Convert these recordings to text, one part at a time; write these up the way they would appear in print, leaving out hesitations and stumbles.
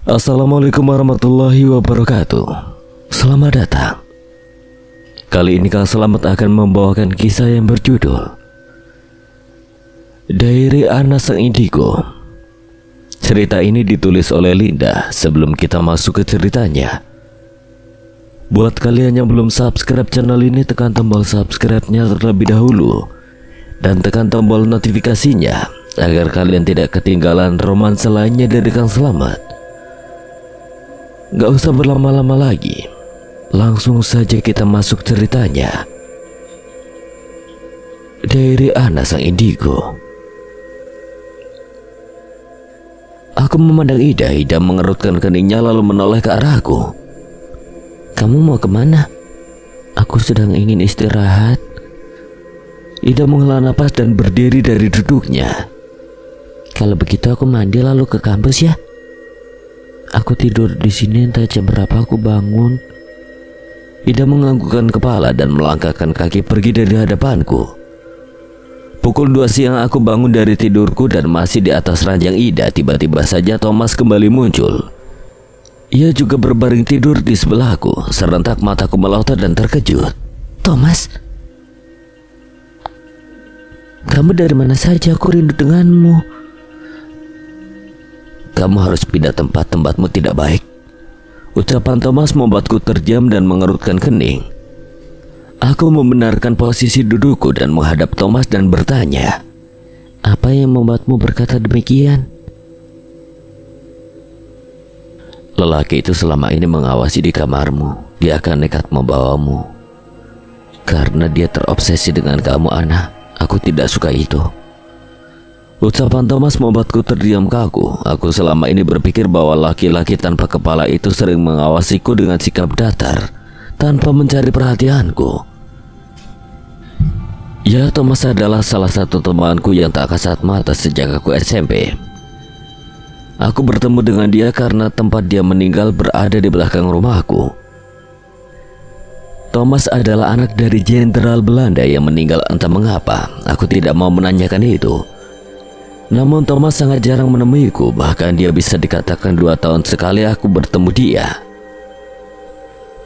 Assalamualaikum warahmatullahi wabarakatuh. Selamat datang. Kali ini Kang Selamat akan membawakan kisah yang berjudul Diary Anak Sang Indigo. Cerita ini ditulis oleh Linda. Sebelum kita masuk ke ceritanya, buat kalian yang belum subscribe channel ini, tekan tombol subscribe-nya terlebih dahulu dan tekan tombol notifikasinya agar kalian tidak ketinggalan romansa lainnya dari Kang Selamat. Gak usah berlama-lama lagi, langsung saja kita masuk ceritanya. Diary Anak Sang Indigo. Aku memandang Ida. Ida mengerutkan keningnya lalu menoleh ke arahku. Kamu mau kemana? Aku sedang ingin istirahat. Ida menghela napas dan berdiri dari duduknya. Kalau begitu aku mandi lalu ke kampus ya. Aku tidur di sini entah jam berapa aku bangun. Ida menganggukkan kepala dan melangkahkan kaki pergi dari hadapanku. Pukul 2 siang aku bangun dari tidurku dan masih di atas ranjang Ida. Tiba-tiba saja Thomas kembali muncul. Ia juga berbaring tidur di sebelahku. Serentak mataku melotot dan terkejut. Thomas, kamu dari mana saja? Aku rindu denganmu. Kamu harus pindah tempat, tempatmu tidak baik. Ucapan Thomas membuatku terdiam dan mengerutkan kening. Aku membenarkan posisi dudukku dan menghadap Thomas dan bertanya, apa yang membuatmu berkata demikian? Lelaki itu selama ini mengawasi di kamarmu. Dia akan nekat membawamu. Karena dia terobsesi dengan kamu, Ana. Aku tidak suka itu. Ucapan Thomas membuatku terdiam kaku. Aku selama ini berpikir bahwa laki-laki tanpa kepala itu sering mengawasiku dengan sikap datar, tanpa mencari perhatianku. Ya, Thomas adalah salah satu temanku yang tak kasat mata sejak aku SMP. Aku bertemu dengan dia karena tempat dia meninggal berada di belakang rumahku. Thomas adalah anak dari jenderal Belanda yang meninggal entah mengapa. Aku tidak mau menanyakan itu. Namun Thomas sangat jarang menemuiku. Bahkan dia bisa dikatakan 2 tahun sekali aku bertemu dia.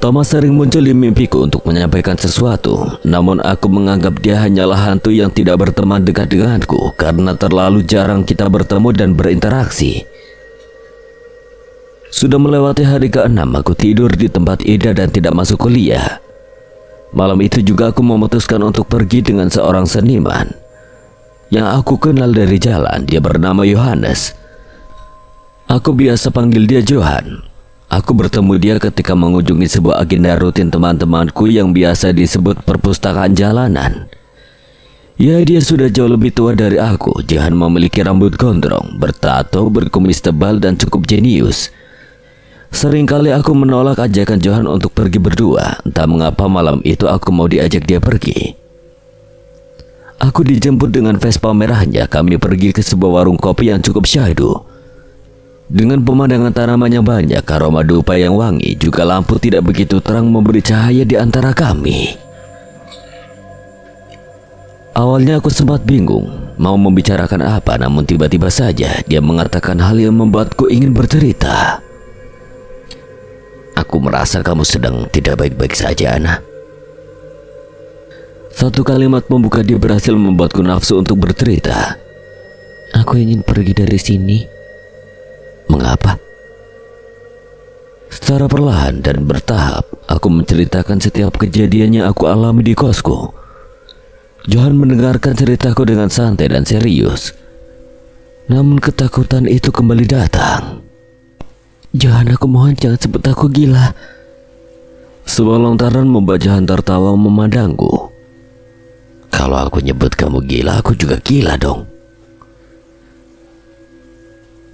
Thomas sering muncul di mimpiku untuk menyampaikan sesuatu. Namun aku menganggap dia hanyalah hantu yang tidak berteman dekat denganku karena terlalu jarang kita bertemu dan berinteraksi. Sudah melewati hari ke-6 aku tidur di tempat Ida dan tidak masuk kuliah. Malam itu juga aku memutuskan untuk pergi dengan seorang seniman yang aku kenal dari jalan. Dia bernama Yohanes. Aku biasa panggil dia Johan. Aku bertemu dia ketika mengunjungi sebuah agenda rutin teman-temanku yang biasa disebut perpustakaan jalanan. Ya, dia sudah jauh lebih tua dari aku. Johan memiliki rambut gondrong, bertato, berkumis tebal dan cukup jenius. Seringkali aku menolak ajakan Johan untuk pergi berdua. Entah mengapa malam itu aku mau diajak dia pergi. Aku dijemput dengan Vespa merahnya. Kami pergi ke sebuah warung kopi yang cukup syahdu. Dengan pemandangan tanaman yang banyak, aroma dupa yang wangi, juga lampu tidak begitu terang memberi cahaya di antara kami. Awalnya aku sempat bingung mau membicarakan apa, namun tiba-tiba saja dia mengatakan hal yang membuatku ingin bercerita. Aku merasa kamu sedang tidak baik-baik saja, Ana. Satu kalimat pembuka dia berhasil membuatku nafsu untuk bercerita. Aku ingin pergi dari sini. Mengapa? Secara perlahan dan bertahap, aku menceritakan setiap kejadian yang aku alami di kosku. Johan mendengarkan ceritaku dengan santai dan serius. Namun ketakutan itu kembali datang. Johan, aku mohon jangan sebut aku gila. Sebuah lontaran membuat Johan tertawa memandangku. Kalau aku nyebut kamu gila, aku juga gila dong.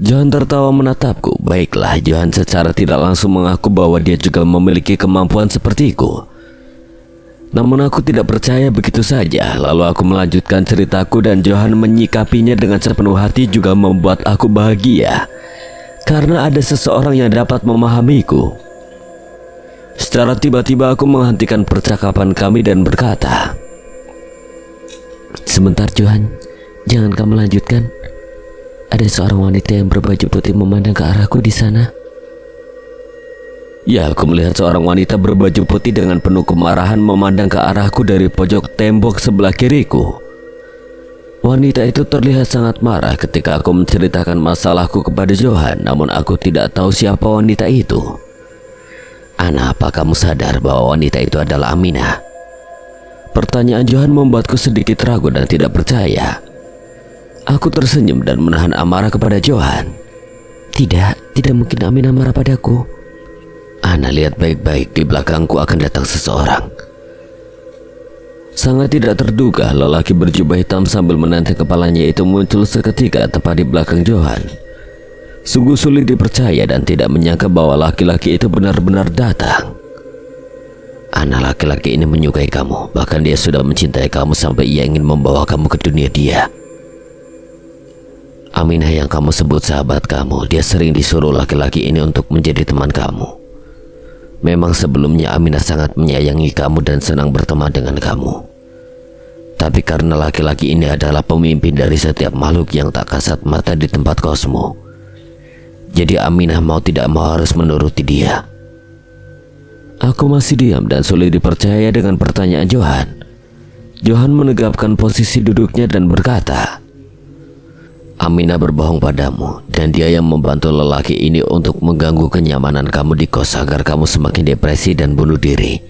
Johan tertawa menatapku. Baiklah, Johan secara tidak langsung mengaku bahwa dia juga memiliki kemampuan sepertiku. Namun aku tidak percaya begitu saja. Lalu aku melanjutkan ceritaku dan Johan menyikapinya dengan sepenuh hati juga membuat aku bahagia. Karena ada seseorang yang dapat memahamiku. Secara tiba-tiba aku menghentikan percakapan kami dan berkata, sebentar Johan, jangan kamu lanjutkan. Ada seorang wanita yang berbaju putih memandang ke arahku di sana. Ya, aku melihat seorang wanita berbaju putih dengan penuh kemarahan memandang ke arahku dari pojok tembok sebelah kiriku. Wanita itu terlihat sangat marah ketika aku menceritakan masalahku kepada Johan, namun aku tidak tahu siapa wanita itu. Ana, apa kamu sadar bahwa wanita itu adalah Aminah? Pertanyaan Johan membuatku sedikit ragu dan tidak percaya. Aku tersenyum dan menahan amarah kepada Johan. Tidak mungkin Aminah marah padaku. Ana, lihat baik-baik, di belakangku akan datang seseorang. Sangat tidak terduga, lelaki berjubah hitam sambil menenteng kepalanya itu muncul seketika tepat di belakang Johan. Sungguh sulit dipercaya dan tidak menyangka bahwa laki-laki itu benar-benar datang. Ana, laki-laki ini menyukai kamu, bahkan dia sudah mencintai kamu sampai ia ingin membawa kamu ke dunia dia. Aminah yang kamu sebut sahabat kamu, dia sering disuruh laki-laki ini untuk menjadi teman kamu. Memang sebelumnya Aminah sangat menyayangi kamu dan senang berteman dengan kamu. Tapi karena laki-laki ini adalah pemimpin dari setiap makhluk yang tak kasat mata di tempat kosmo, jadi Aminah mau tidak mau harus menuruti dia. Aku masih diam dan sulit dipercaya dengan pertanyaan Johan. Johan menegapkan posisi duduknya dan berkata, Aminah berbohong padamu dan dia yang membantu lelaki ini untuk mengganggu kenyamanan kamu di kos agar kamu semakin depresi dan bunuh diri.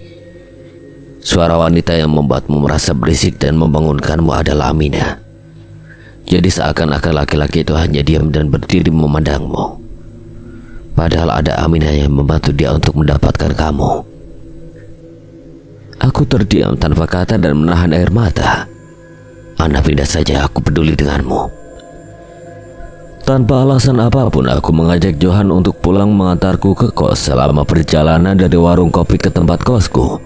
Suara wanita yang membuatmu merasa berisik dan membangunkanmu adalah Aminah. Jadi seakan-akan laki-laki itu hanya diam dan berdiri memandangmu. Padahal ada Aminah yang membantu dia untuk mendapatkan kamu. Aku terdiam tanpa kata dan menahan air mata. Ana, pindah saja, aku peduli denganmu. Tanpa alasan apapun, aku mengajak Johan untuk pulang mengantarku ke kos. Selama perjalanan dari warung kopi ke tempat kosku,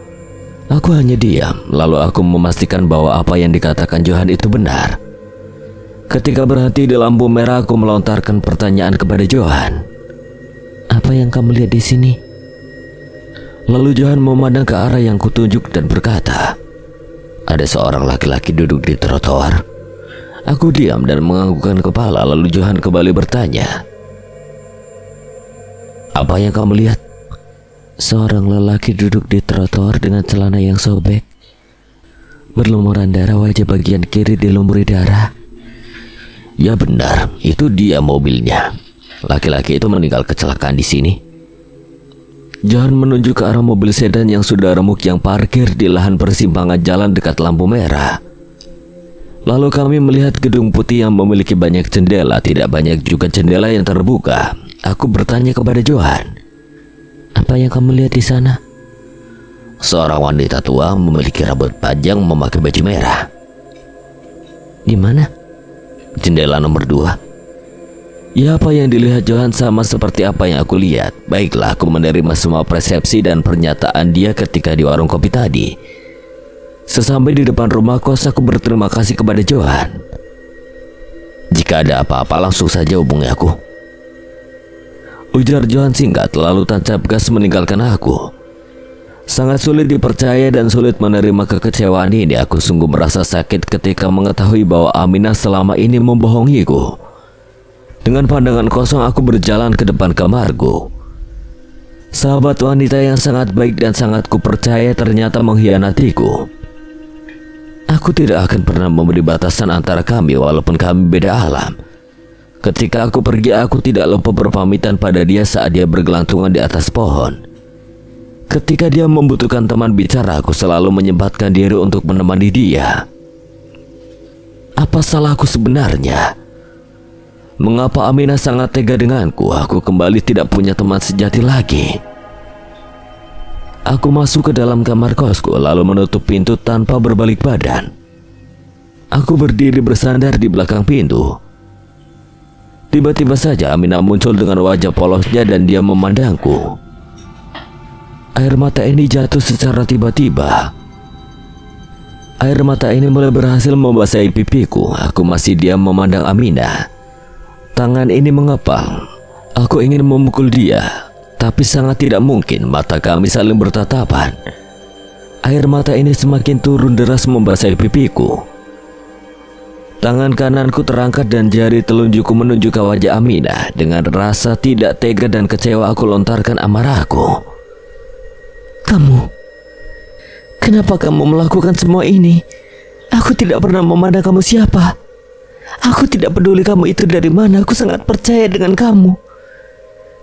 aku hanya diam, lalu aku memastikan bahwa apa yang dikatakan Johan itu benar. Ketika berhenti di lampu merah, aku melontarkan pertanyaan kepada Johan. Apa yang kamu lihat di sini? Lalu Johan memandang ke arah yang kutunjuk dan berkata, ada seorang laki-laki duduk di trotoar. Aku diam dan menganggukkan kepala, lalu Johan kembali bertanya, apa yang kamu lihat? Seorang lelaki duduk di trotoar dengan celana yang sobek. Berlumuran darah, wajah bagian kiri dilumuri darah. Ya benar, itu dia mobilnya. Laki-laki itu meninggal kecelakaan di sini. Johan menunjuk ke arah mobil sedan yang sudah remuk yang parkir di lahan persimpangan jalan dekat lampu merah. Lalu kami melihat gedung putih yang memiliki banyak jendela, tidak banyak juga jendela yang terbuka. Aku bertanya kepada Johan, apa yang kamu lihat di sana? Seorang wanita tua memiliki rambut panjang memakai baju merah. Di mana? Jendela nomor 2. Ya, apa yang dilihat Johan sama seperti apa yang aku lihat. Baiklah, aku menerima semua persepsi dan pernyataan dia ketika di warung kopi tadi. Sesampai di depan rumah kos, aku berterima kasih kepada Johan. Jika ada apa-apa langsung saja hubungi aku, ujar Johan singkat, lalu tancap gas meninggalkan aku. Sangat sulit dipercaya dan sulit menerima kekecewaan ini. Aku sungguh merasa sakit ketika mengetahui bahwa Aminah selama ini membohongiku. Dengan pandangan kosong, aku berjalan ke depan kamarku. Sahabat wanita yang sangat baik dan sangat kupercaya ternyata mengkhianatiku. Aku tidak akan pernah memberi batasan antara kami walaupun kami beda alam. Ketika aku pergi, aku tidak lupa berpamitan pada dia saat dia bergelantungan di atas pohon. Ketika dia membutuhkan teman bicara, aku selalu menyempatkan diri untuk menemani dia. Apa salahku sebenarnya? Mengapa Aminah sangat tega denganku? Aku kembali tidak punya teman sejati lagi. Aku masuk ke dalam kamar kosku lalu menutup pintu tanpa berbalik badan. Aku berdiri bersandar di belakang pintu. Tiba-tiba saja Aminah muncul dengan wajah polosnya dan dia memandangku. Air mata ini jatuh secara tiba-tiba. Air mata ini mulai berhasil membasahi pipiku. Aku masih diam memandang Aminah. Tangan ini mengepal. Aku ingin memukul dia, tapi sangat tidak mungkin, mata kami saling bertatapan. Air mata ini semakin turun deras membasahi pipiku. Tangan kananku terangkat dan jari telunjukku menunjuk ke wajah Aminah. Dengan rasa tidak tega dan kecewa aku lontarkan amarahku. Kenapa kamu melakukan semua ini? Aku tidak pernah memandang kamu siapa. Aku tidak peduli kamu itu dari mana. Aku sangat percaya dengan kamu.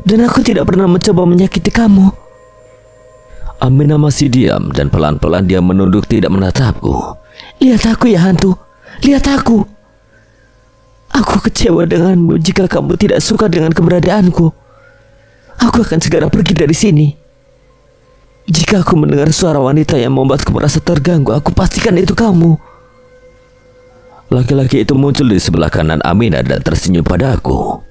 Dan aku tidak pernah mencoba menyakiti kamu. Aminah masih diam dan pelan-pelan dia menunduk tidak menatapku. Lihat aku ya hantu. Lihat aku. Aku kecewa denganmu. Jika kamu tidak suka dengan keberadaanku, aku akan segera pergi dari sini. Jika aku mendengar suara wanita yang membuatku merasa terganggu, aku pastikan itu kamu. Laki-laki itu muncul di sebelah kanan Aminah dan tersenyum pada aku.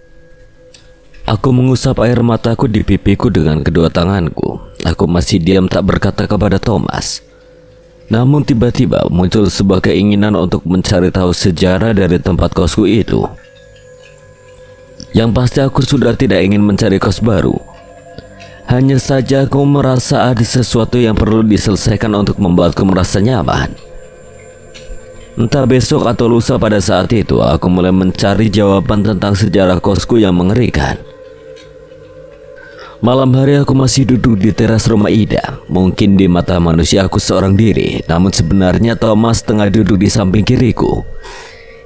Aku mengusap air mataku di pipiku dengan kedua tanganku. Aku masih diam tak berkata kepada Thomas. Namun tiba-tiba muncul sebuah keinginan untuk mencari tahu sejarah dari tempat kosku itu. Yang pasti aku sudah tidak ingin mencari kos baru. Hanya saja aku merasa ada sesuatu yang perlu diselesaikan untuk membuatku merasa nyaman. Entah besok atau lusa pada saat itu, aku mulai mencari jawaban tentang sejarah kosku yang mengerikan. Malam hari aku masih duduk di teras rumah Ida. Mungkin di mata manusia aku seorang diri, namun sebenarnya Thomas tengah duduk di samping kiriku.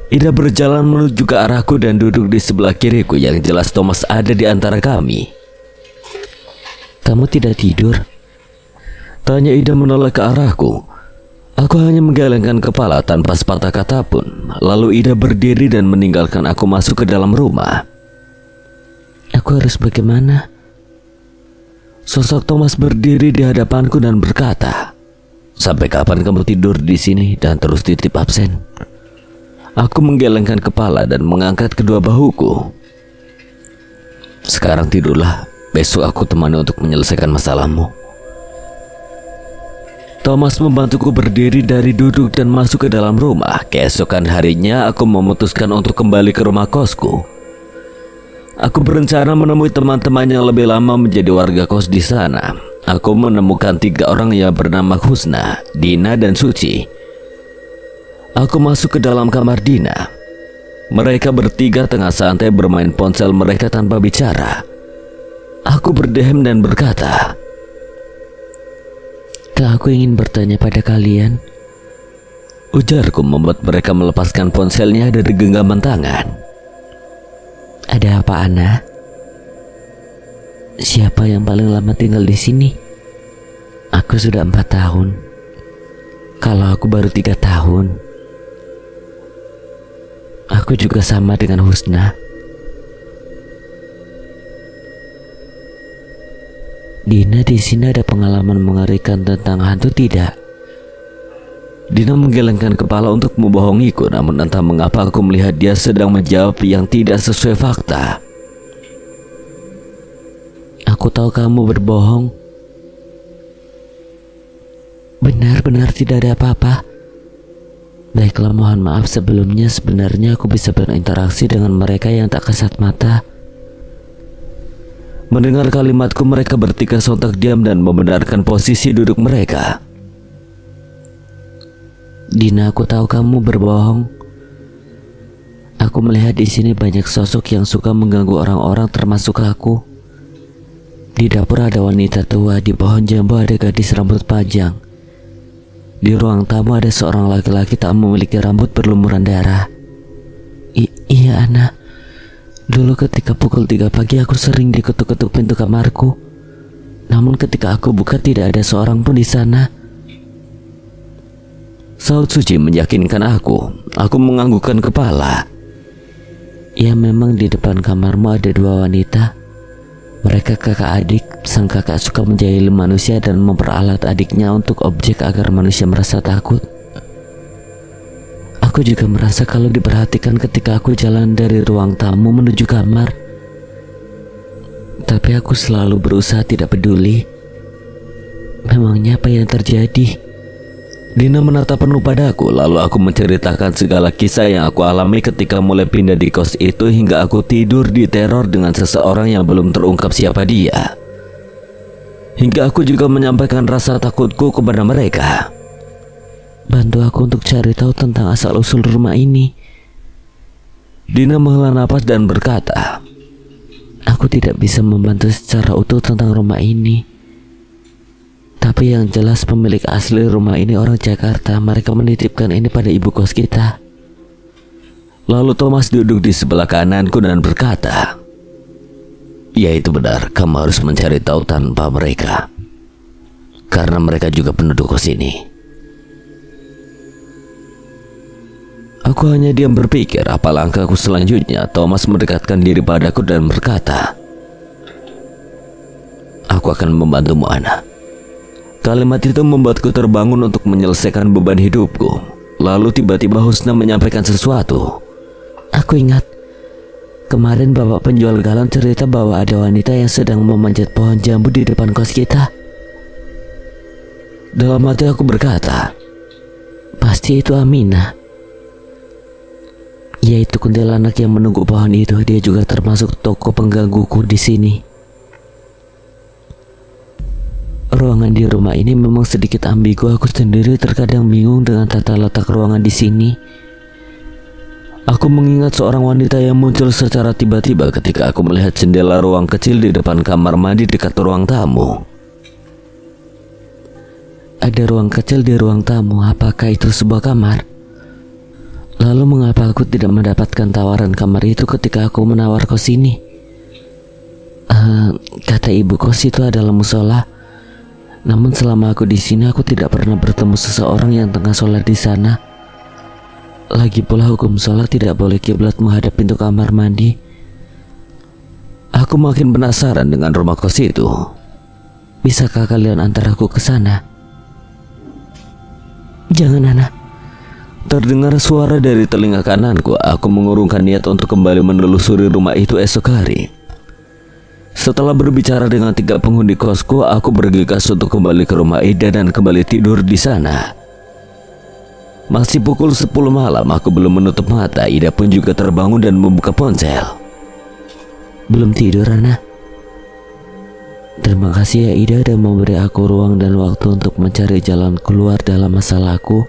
Ida berjalan menuju ke arahku dan duduk di sebelah kiriku, yang jelas Thomas ada di antara kami. Kamu tidak tidur? Tanya Ida menoleh ke arahku. Aku hanya menggelengkan kepala tanpa sepatah kata pun. Lalu Ida berdiri dan meninggalkan aku masuk ke dalam rumah. Aku harus bagaimana? Sosok Thomas berdiri di hadapanku dan berkata, "Sampai kapan kamu tidur di sini dan terus titip absen?" Aku menggelengkan kepala dan mengangkat kedua bahuku. "Sekarang tidurlah. Besok aku temani untuk menyelesaikan masalahmu." Thomas membantuku berdiri dari duduk dan masuk ke dalam rumah. Keesokan harinya aku memutuskan untuk kembali ke rumah kosku. Aku berencana menemui teman-teman yang lebih lama menjadi warga kos di sana. Aku menemukan 3 orang yang bernama Husna, Dina, dan Suci. Aku masuk ke dalam kamar Dina. Mereka bertiga tengah santai bermain ponsel mereka tanpa bicara. Aku berdehem dan berkata, "Aku ingin bertanya pada kalian." Ujarku membuat mereka melepaskan ponselnya dari genggaman tangan. "Ada apa, Ana? Siapa yang paling lama tinggal di sini?" "Aku sudah 4 tahun. Kalau aku baru 3 tahun. Aku juga sama dengan Husna." "Dina, di sini ada pengalaman mengerikan tentang hantu tidak?" Dina menggelengkan kepala untuk membohongiku, namun entah mengapa aku melihat dia sedang menjawab yang tidak sesuai fakta. "Aku tahu kamu berbohong." "Benar-benar tidak ada apa-apa." "Baiklah, mohon maaf sebelumnya. Sebenarnya aku bisa berinteraksi dengan mereka yang tak kasat mata." Mendengar kalimatku, mereka bertiga sontak diam dan membenarkan posisi duduk mereka. "Dina, aku tahu kamu berbohong. Aku melihat di sini banyak sosok yang suka mengganggu orang-orang, termasuk aku. Di dapur ada wanita tua, di pohon jambu ada gadis rambut panjang. Di ruang tamu ada seorang laki-laki tak memiliki rambut berlumuran darah." Iya, Ana. Dulu ketika pukul 3 pagi aku sering diketuk-ketuk pintu kamarku. Namun ketika aku buka tidak ada seorang pun di sana. Saud Suci meyakinkan aku. Aku menganggukkan kepala. "Ya, memang di depan kamarmu ada 2 wanita. Mereka kakak adik. Sang kakak suka menjahili manusia dan memperalat adiknya untuk objek agar manusia merasa takut. Aku juga merasa kalau diperhatikan ketika aku jalan dari ruang tamu menuju kamar. Tapi aku selalu berusaha tidak peduli. Memangnya apa yang terjadi?" Dina menatap penuh padaku, lalu aku menceritakan segala kisah yang aku alami ketika mulai pindah di kos itu hingga aku tidur di teror dengan seseorang yang belum terungkap siapa dia. Hingga aku juga menyampaikan rasa takutku kepada mereka. "Bantu aku untuk cari tahu tentang asal-usul rumah ini." Dina menghela napas dan berkata, "Aku tidak bisa membantu secara utuh tentang rumah ini. Tapi yang jelas pemilik asli rumah ini orang Jakarta. Mereka menitipkan ini pada ibu kos kita. Lalu Thomas duduk di sebelah kananku dan berkata, "Ya itu benar, kamu harus mencari tahu tanpa mereka. Karena mereka juga penduduk kos ini." Aku hanya diam berpikir apa langkahku selanjutnya. Thomas mendekatkan diri padaku dan berkata, "Aku akan membantumu, Ana." Kalimat itu membuatku terbangun untuk menyelesaikan beban hidupku. Lalu tiba-tiba Husna menyampaikan sesuatu. Aku ingat, kemarin bapak penjual galon cerita bahwa ada wanita yang sedang memanjat pohon jambu di depan kos kita. Dalam hati aku berkata, pasti itu Aminah. Yaitu kuntilanak yang menunggu pohon itu. Dia juga termasuk tokoh penggangguku di sini. Ruangan di rumah ini memang sedikit ambigu. Aku sendiri terkadang bingung dengan tata letak ruangan di sini. Aku mengingat seorang wanita yang muncul secara tiba-tiba ketika aku melihat jendela ruang kecil di depan kamar mandi dekat ruang tamu. Ada ruang kecil di ruang tamu. Apakah itu sebuah kamar? Lalu mengapa aku tidak mendapatkan tawaran kamar itu ketika aku menawar kos ini? Kata ibu kos itu adalah musola. Namun selama aku di sini aku tidak pernah bertemu seseorang yang tengah sholat di sana. Lagi pula hukum sholat tidak boleh kiblat menghadap pintu kamar mandi. Aku makin penasaran dengan rumah kos itu. Bisakah kalian antar aku ke sana? Jangan, Ana. Terdengar suara dari telinga kananku. Aku mengurungkan niat untuk kembali menelusuri rumah itu esok hari. Setelah berbicara dengan 3 penghuni kosku, aku bergegas untuk kembali ke rumah Ida dan kembali tidur di sana. Masih pukul 10 malam, aku belum menutup mata. Ida pun juga terbangun dan membuka ponsel. Belum tidur, Ana? Terima kasih ya Ida, dan memberi aku ruang dan waktu untuk mencari jalan keluar dalam masalahku.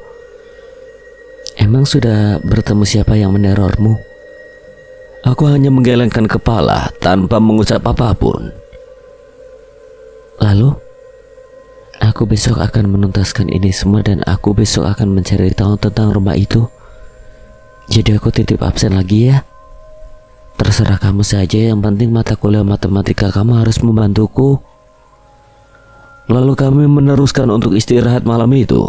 Emang sudah bertemu siapa yang menerormu? Aku hanya menggelengkan kepala tanpa mengucap apapun. Lalu, aku besok akan menuntaskan ini semua dan aku besok akan mencari tahu tentang rumah itu. Jadi aku titip absen lagi ya. Terserah kamu saja, yang penting mata kuliah matematika kamu harus membantuku. Lalu kami meneruskan untuk istirahat malam itu.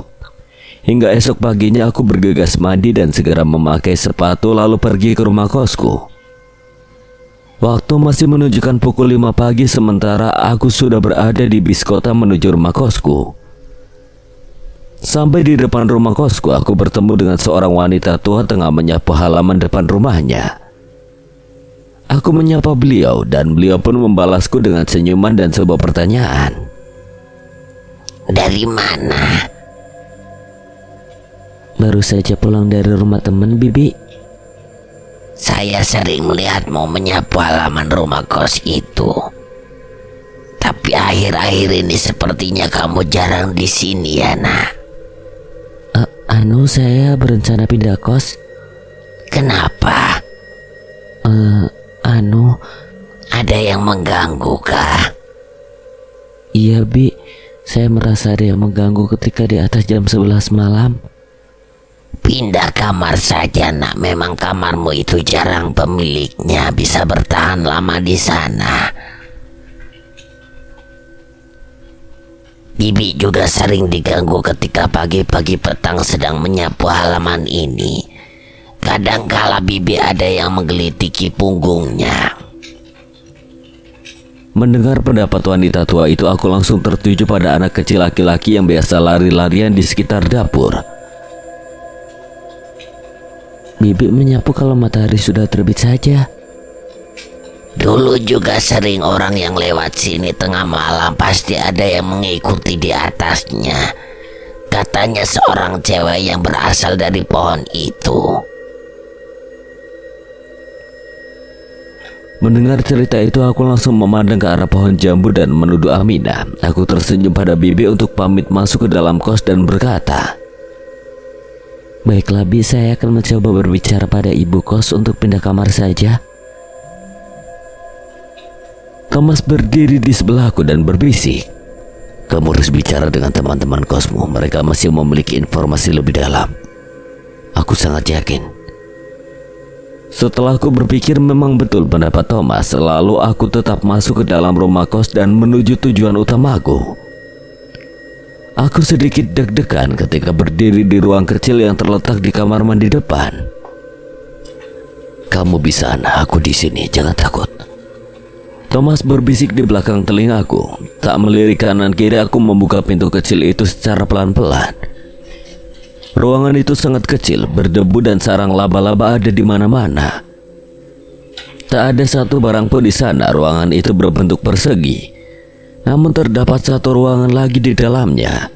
Hingga esok paginya aku bergegas mandi dan segera memakai sepatu lalu pergi ke rumah kosku. Waktu masih menunjukkan pukul 5 pagi sementara aku sudah berada di bis kota menuju rumah kosku. Sampai di depan rumah kosku, aku bertemu dengan seorang wanita tua tengah menyapu halaman depan rumahnya. Aku menyapa beliau dan beliau pun membalasku dengan senyuman dan sebuah pertanyaan. Dari mana? Baru saja pulang dari rumah teman, Bibi. Saya sering melihatmu menyapu halaman rumah kos itu. Tapi akhir-akhir ini sepertinya kamu jarang di sini ya, nak. Saya berencana pindah kos. Kenapa? Ada yang mengganggu kah? Iya, Bi. Saya merasa ada yang mengganggu ketika di atas jam 11 malam. Pindah kamar saja, nak. Memang kamarmu itu jarang pemiliknya bisa bertahan lama di sana. Bibi juga sering diganggu ketika pagi-pagi petang sedang menyapu halaman ini. Kadangkala Bibi ada yang menggelitiki punggungnya. Mendengar pendapat wanita tua itu, aku langsung tertuju pada anak kecil laki-laki yang biasa lari-larian di sekitar dapur. Bibi menyapu kalau matahari sudah terbit saja. Dulu juga sering orang yang lewat sini tengah malam pasti ada yang mengikuti di atasnya. Katanya seorang cewek yang berasal dari pohon itu. Mendengar cerita itu, aku langsung memandang ke arah pohon jambu dan menuduh Aminah. Aku tersenyum pada Bibi untuk pamit masuk ke dalam kos dan berkata, "Baiklah, Bi, saya akan mencoba berbicara pada ibu kos untuk pindah kamar saja." Thomas berdiri di sebelahku dan berbisik, Kamu harus bicara dengan teman-teman kosmu. Mereka masih memiliki informasi lebih dalam. Aku sangat yakin. Setelah aku berpikir memang betul pendapat Thomas, lalu aku tetap masuk ke dalam rumah kos dan menuju tujuan utamaku. Aku sedikit deg-degan ketika berdiri di ruang kecil yang terletak di kamar mandi depan. Kamu bisa, aku di sini, jangan takut. Thomas berbisik di belakang telingaku. Tak melirik kanan kiri, aku membuka pintu kecil itu secara pelan-pelan. Ruangan itu sangat kecil, berdebu dan sarang laba-laba ada di mana-mana. Tak ada satu barang pun di sana. Ruangan itu berbentuk persegi. Namun terdapat satu ruangan lagi di dalamnya.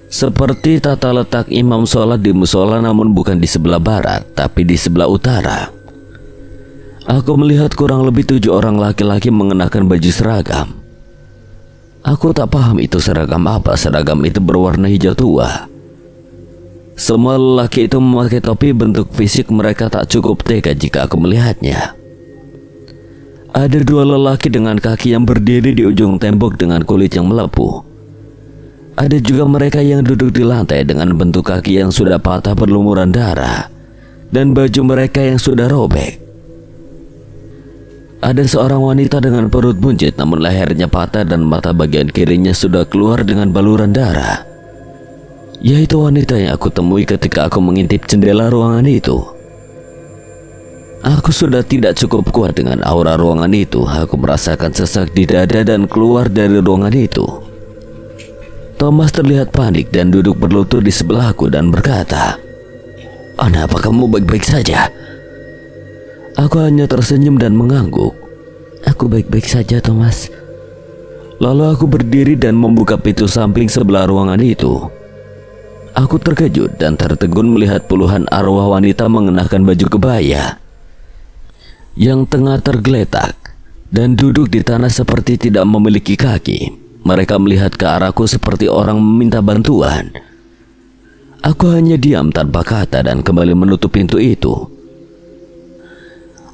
Seperti tata letak imam sholat di musola, namun bukan di sebelah barat, tapi di sebelah utara. Aku melihat kurang lebih 7 orang laki-laki mengenakan baju seragam. Aku tak paham itu seragam apa. Seragam itu berwarna hijau tua. Semua lelaki itu memakai topi. Bentuk fisik mereka tak cukup tega jika aku melihatnya. Ada 2 lelaki dengan kaki yang berdiri di ujung tembok dengan kulit yang melepuh. Ada juga mereka yang duduk di lantai dengan bentuk kaki yang sudah patah berlumuran darah dan baju mereka yang sudah robek. Ada seorang wanita dengan perut buncit, namun lehernya patah dan mata bagian kirinya sudah keluar dengan baluran darah. Yaitu wanita yang aku temui ketika aku mengintip jendela ruangan itu. Aku sudah tidak cukup kuat dengan aura ruangan itu. Aku merasakan sesak di dada dan keluar dari ruangan itu. Thomas terlihat panik dan duduk berlutut di sebelahku dan berkata, "Ana, apa kamu baik-baik saja?" Aku hanya tersenyum dan mengangguk. Aku baik-baik saja, Thomas. Lalu aku berdiri dan membuka pintu samping sebelah ruangan itu. Aku terkejut dan tertegun melihat puluhan arwah wanita mengenakan baju kebaya yang tengah tergeletak dan duduk di tanah seperti tidak memiliki kaki. Mereka melihat ke arahku seperti orang meminta bantuan. Aku hanya diam tanpa kata dan kembali menutup pintu itu.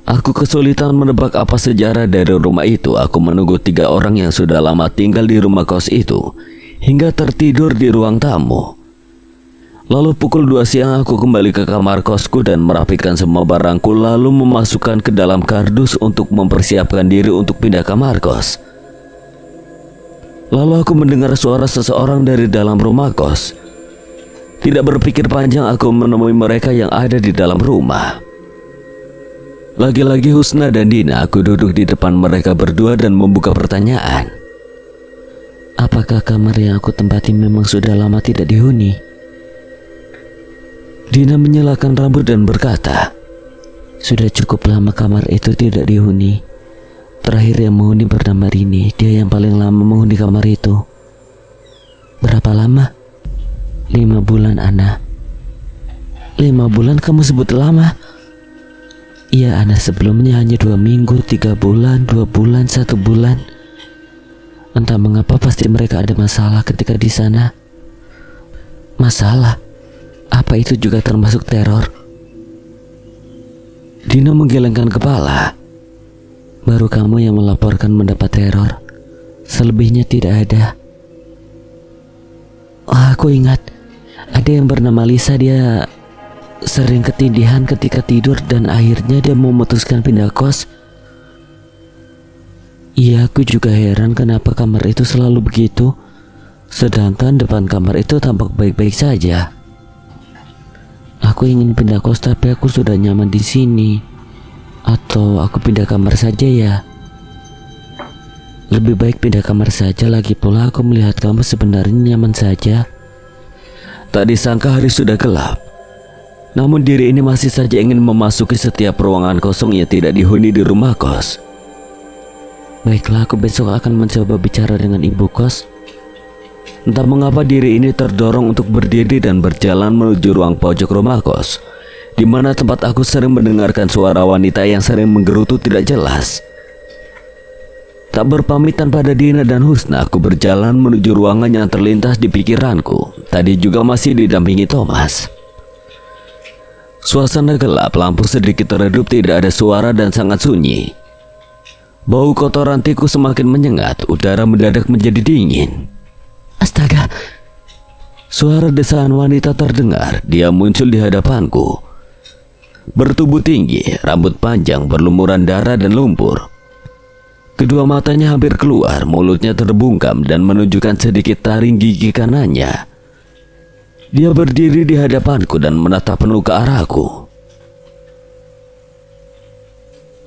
Aku kesulitan menebak apa sejarah dari rumah itu. Aku menunggu 3 orang yang sudah lama tinggal di rumah kos itu hingga tertidur di ruang tamu. Lalu pukul 2 siang aku kembali ke kamar kosku dan merapikan semua barangku, lalu memasukkan ke dalam kardus untuk mempersiapkan diri untuk pindah kamar kos. Lalu aku mendengar suara seseorang dari dalam rumah kos. Tidak berpikir panjang aku menemui mereka yang ada di dalam rumah. Lagi-lagi Husna dan Dina. Aku duduk di depan mereka berdua dan membuka pertanyaan. Apakah kamar yang aku tempati memang sudah lama tidak dihuni? Dina menyilakkan rambut dan berkata, sudah cukup lama kamar itu tidak dihuni. Terakhir yang menghuni bernama Rini. Dia yang paling lama menghuni kamar itu. Berapa lama? 5 bulan, Ana. 5 bulan kamu sebut lama? Iya, Ana, sebelumnya hanya 2 minggu, 3 bulan, 2 bulan, 1 bulan. Entah mengapa pasti mereka ada masalah ketika di sana. Masalah? Apa itu juga termasuk teror? Dina menggelengkan kepala. Baru kamu yang melaporkan mendapat teror. Selebihnya tidak ada. Oh, aku ingat. Ada yang bernama Lisa. Dia sering ketindihan ketika tidur dan akhirnya dia memutuskan pindah kos. Iya, aku juga heran kenapa kamar itu selalu begitu, sedangkan depan kamar itu tampak baik-baik saja. Aku ingin pindah kos tapi aku sudah nyaman di sini. Atau aku pindah kamar saja ya? Lebih baik pindah kamar saja, lagi pula aku melihat kamu sebenarnya nyaman saja. Tak disangka hari sudah gelap. Namun diri ini masih saja ingin memasuki setiap ruangan kosong yang tidak dihuni di rumah kos. Baiklah, aku besok akan mencoba bicara dengan ibu kos. Entah mengapa diri ini terdorong untuk berdiri dan berjalan menuju ruang pojok rumah kos, di mana tempat aku sering mendengarkan suara wanita yang sering menggerutu tidak jelas. Tak berpamitan pada Dina dan Husna, aku berjalan menuju ruangan yang terlintas di pikiranku. Tadi juga masih didampingi Thomas. Suasana gelap, lampu sedikit redup, tidak ada suara dan sangat sunyi. Bau kotoran tikus semakin menyengat, udara mendadak menjadi dingin. Astaga! Suara desaan wanita terdengar. Dia muncul di hadapanku. Bertubuh tinggi, rambut panjang berlumuran darah dan lumpur. Kedua matanya hampir keluar, mulutnya terbungkam dan menunjukkan sedikit taring gigi kanannya. Dia berdiri di hadapanku dan menatap penuh ke arahku.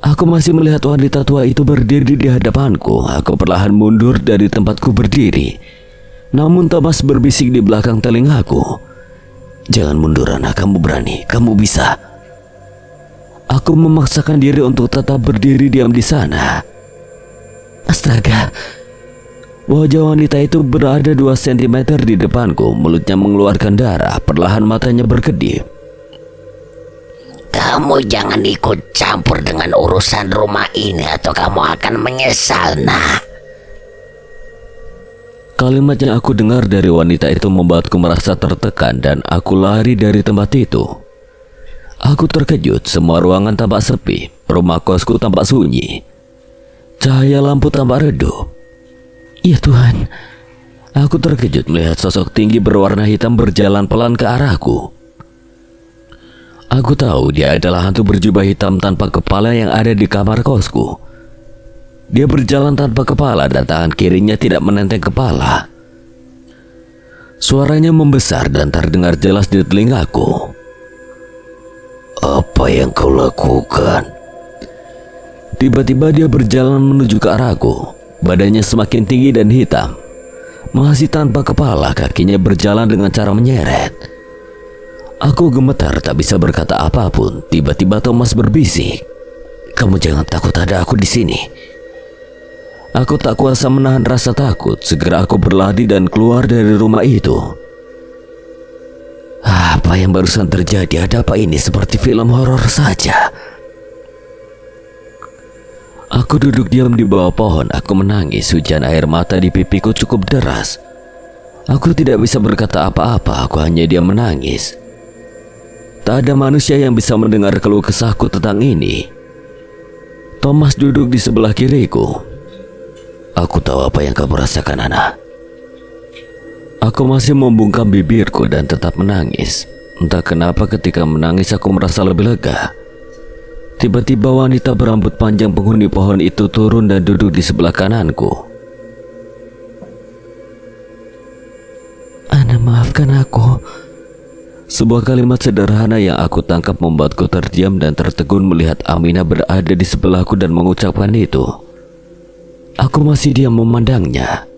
Aku masih melihat wanita tua itu berdiri di hadapanku. Aku perlahan mundur dari tempatku berdiri. Namun Thomas berbisik di belakang telingaku. Jangan mundur anak, kamu berani, kamu bisa. Aku memaksakan diri untuk tetap berdiri diam di sana. Astaga! Wajah wanita itu berada 2 cm di depanku. Mulutnya mengeluarkan darah. Perlahan matanya berkedip. Kamu jangan ikut campur dengan urusan rumah ini atau kamu akan menyesal, nak. Kalimat yang aku dengar dari wanita itu membuatku merasa tertekan dan aku lari dari tempat itu. Aku terkejut, semua ruangan tampak sepi, rumah kosku tampak sunyi. Cahaya lampu tampak redup. Ya Tuhan, aku terkejut melihat sosok tinggi berwarna hitam berjalan pelan ke arahku. Aku tahu dia adalah hantu berjubah hitam tanpa kepala yang ada di kamar kosku. Dia berjalan tanpa kepala dan tangan kirinya tidak menenteng kepala. Suaranya membesar dan terdengar jelas di telingaku. Apa yang kau lakukan? Tiba-tiba dia berjalan menuju ke arahku. Badannya semakin tinggi dan hitam. Masih tanpa kepala, kakinya berjalan dengan cara menyeret. Aku gemetar tak bisa berkata apapun. Tiba-tiba Thomas berbisik, "Kamu jangan takut, ada aku di sini." Aku tak kuasa menahan rasa takut. Segera aku berlari dan keluar dari rumah itu. Apa yang barusan terjadi? Ada apa ini? Seperti film horor saja. Aku duduk diam di bawah pohon. Aku menangis. Hujan air mata di pipiku cukup deras. Aku tidak bisa berkata apa-apa. Aku hanya diam menangis. Tak ada manusia yang bisa mendengar keluh kesahku tentang ini. Thomas duduk di sebelah kiriku. Aku tahu apa yang kamu rasakan, Ana. Aku masih membungkam bibirku dan tetap menangis. Entah kenapa ketika menangis aku merasa lebih lega. Tiba-tiba wanita berambut panjang penghuni pohon itu turun dan duduk di sebelah kananku. Ana, maafkan aku. Sebuah kalimat sederhana yang aku tangkap membuatku terdiam dan tertegun melihat Aminah berada di sebelahku dan mengucapkan itu. Aku masih diam memandangnya.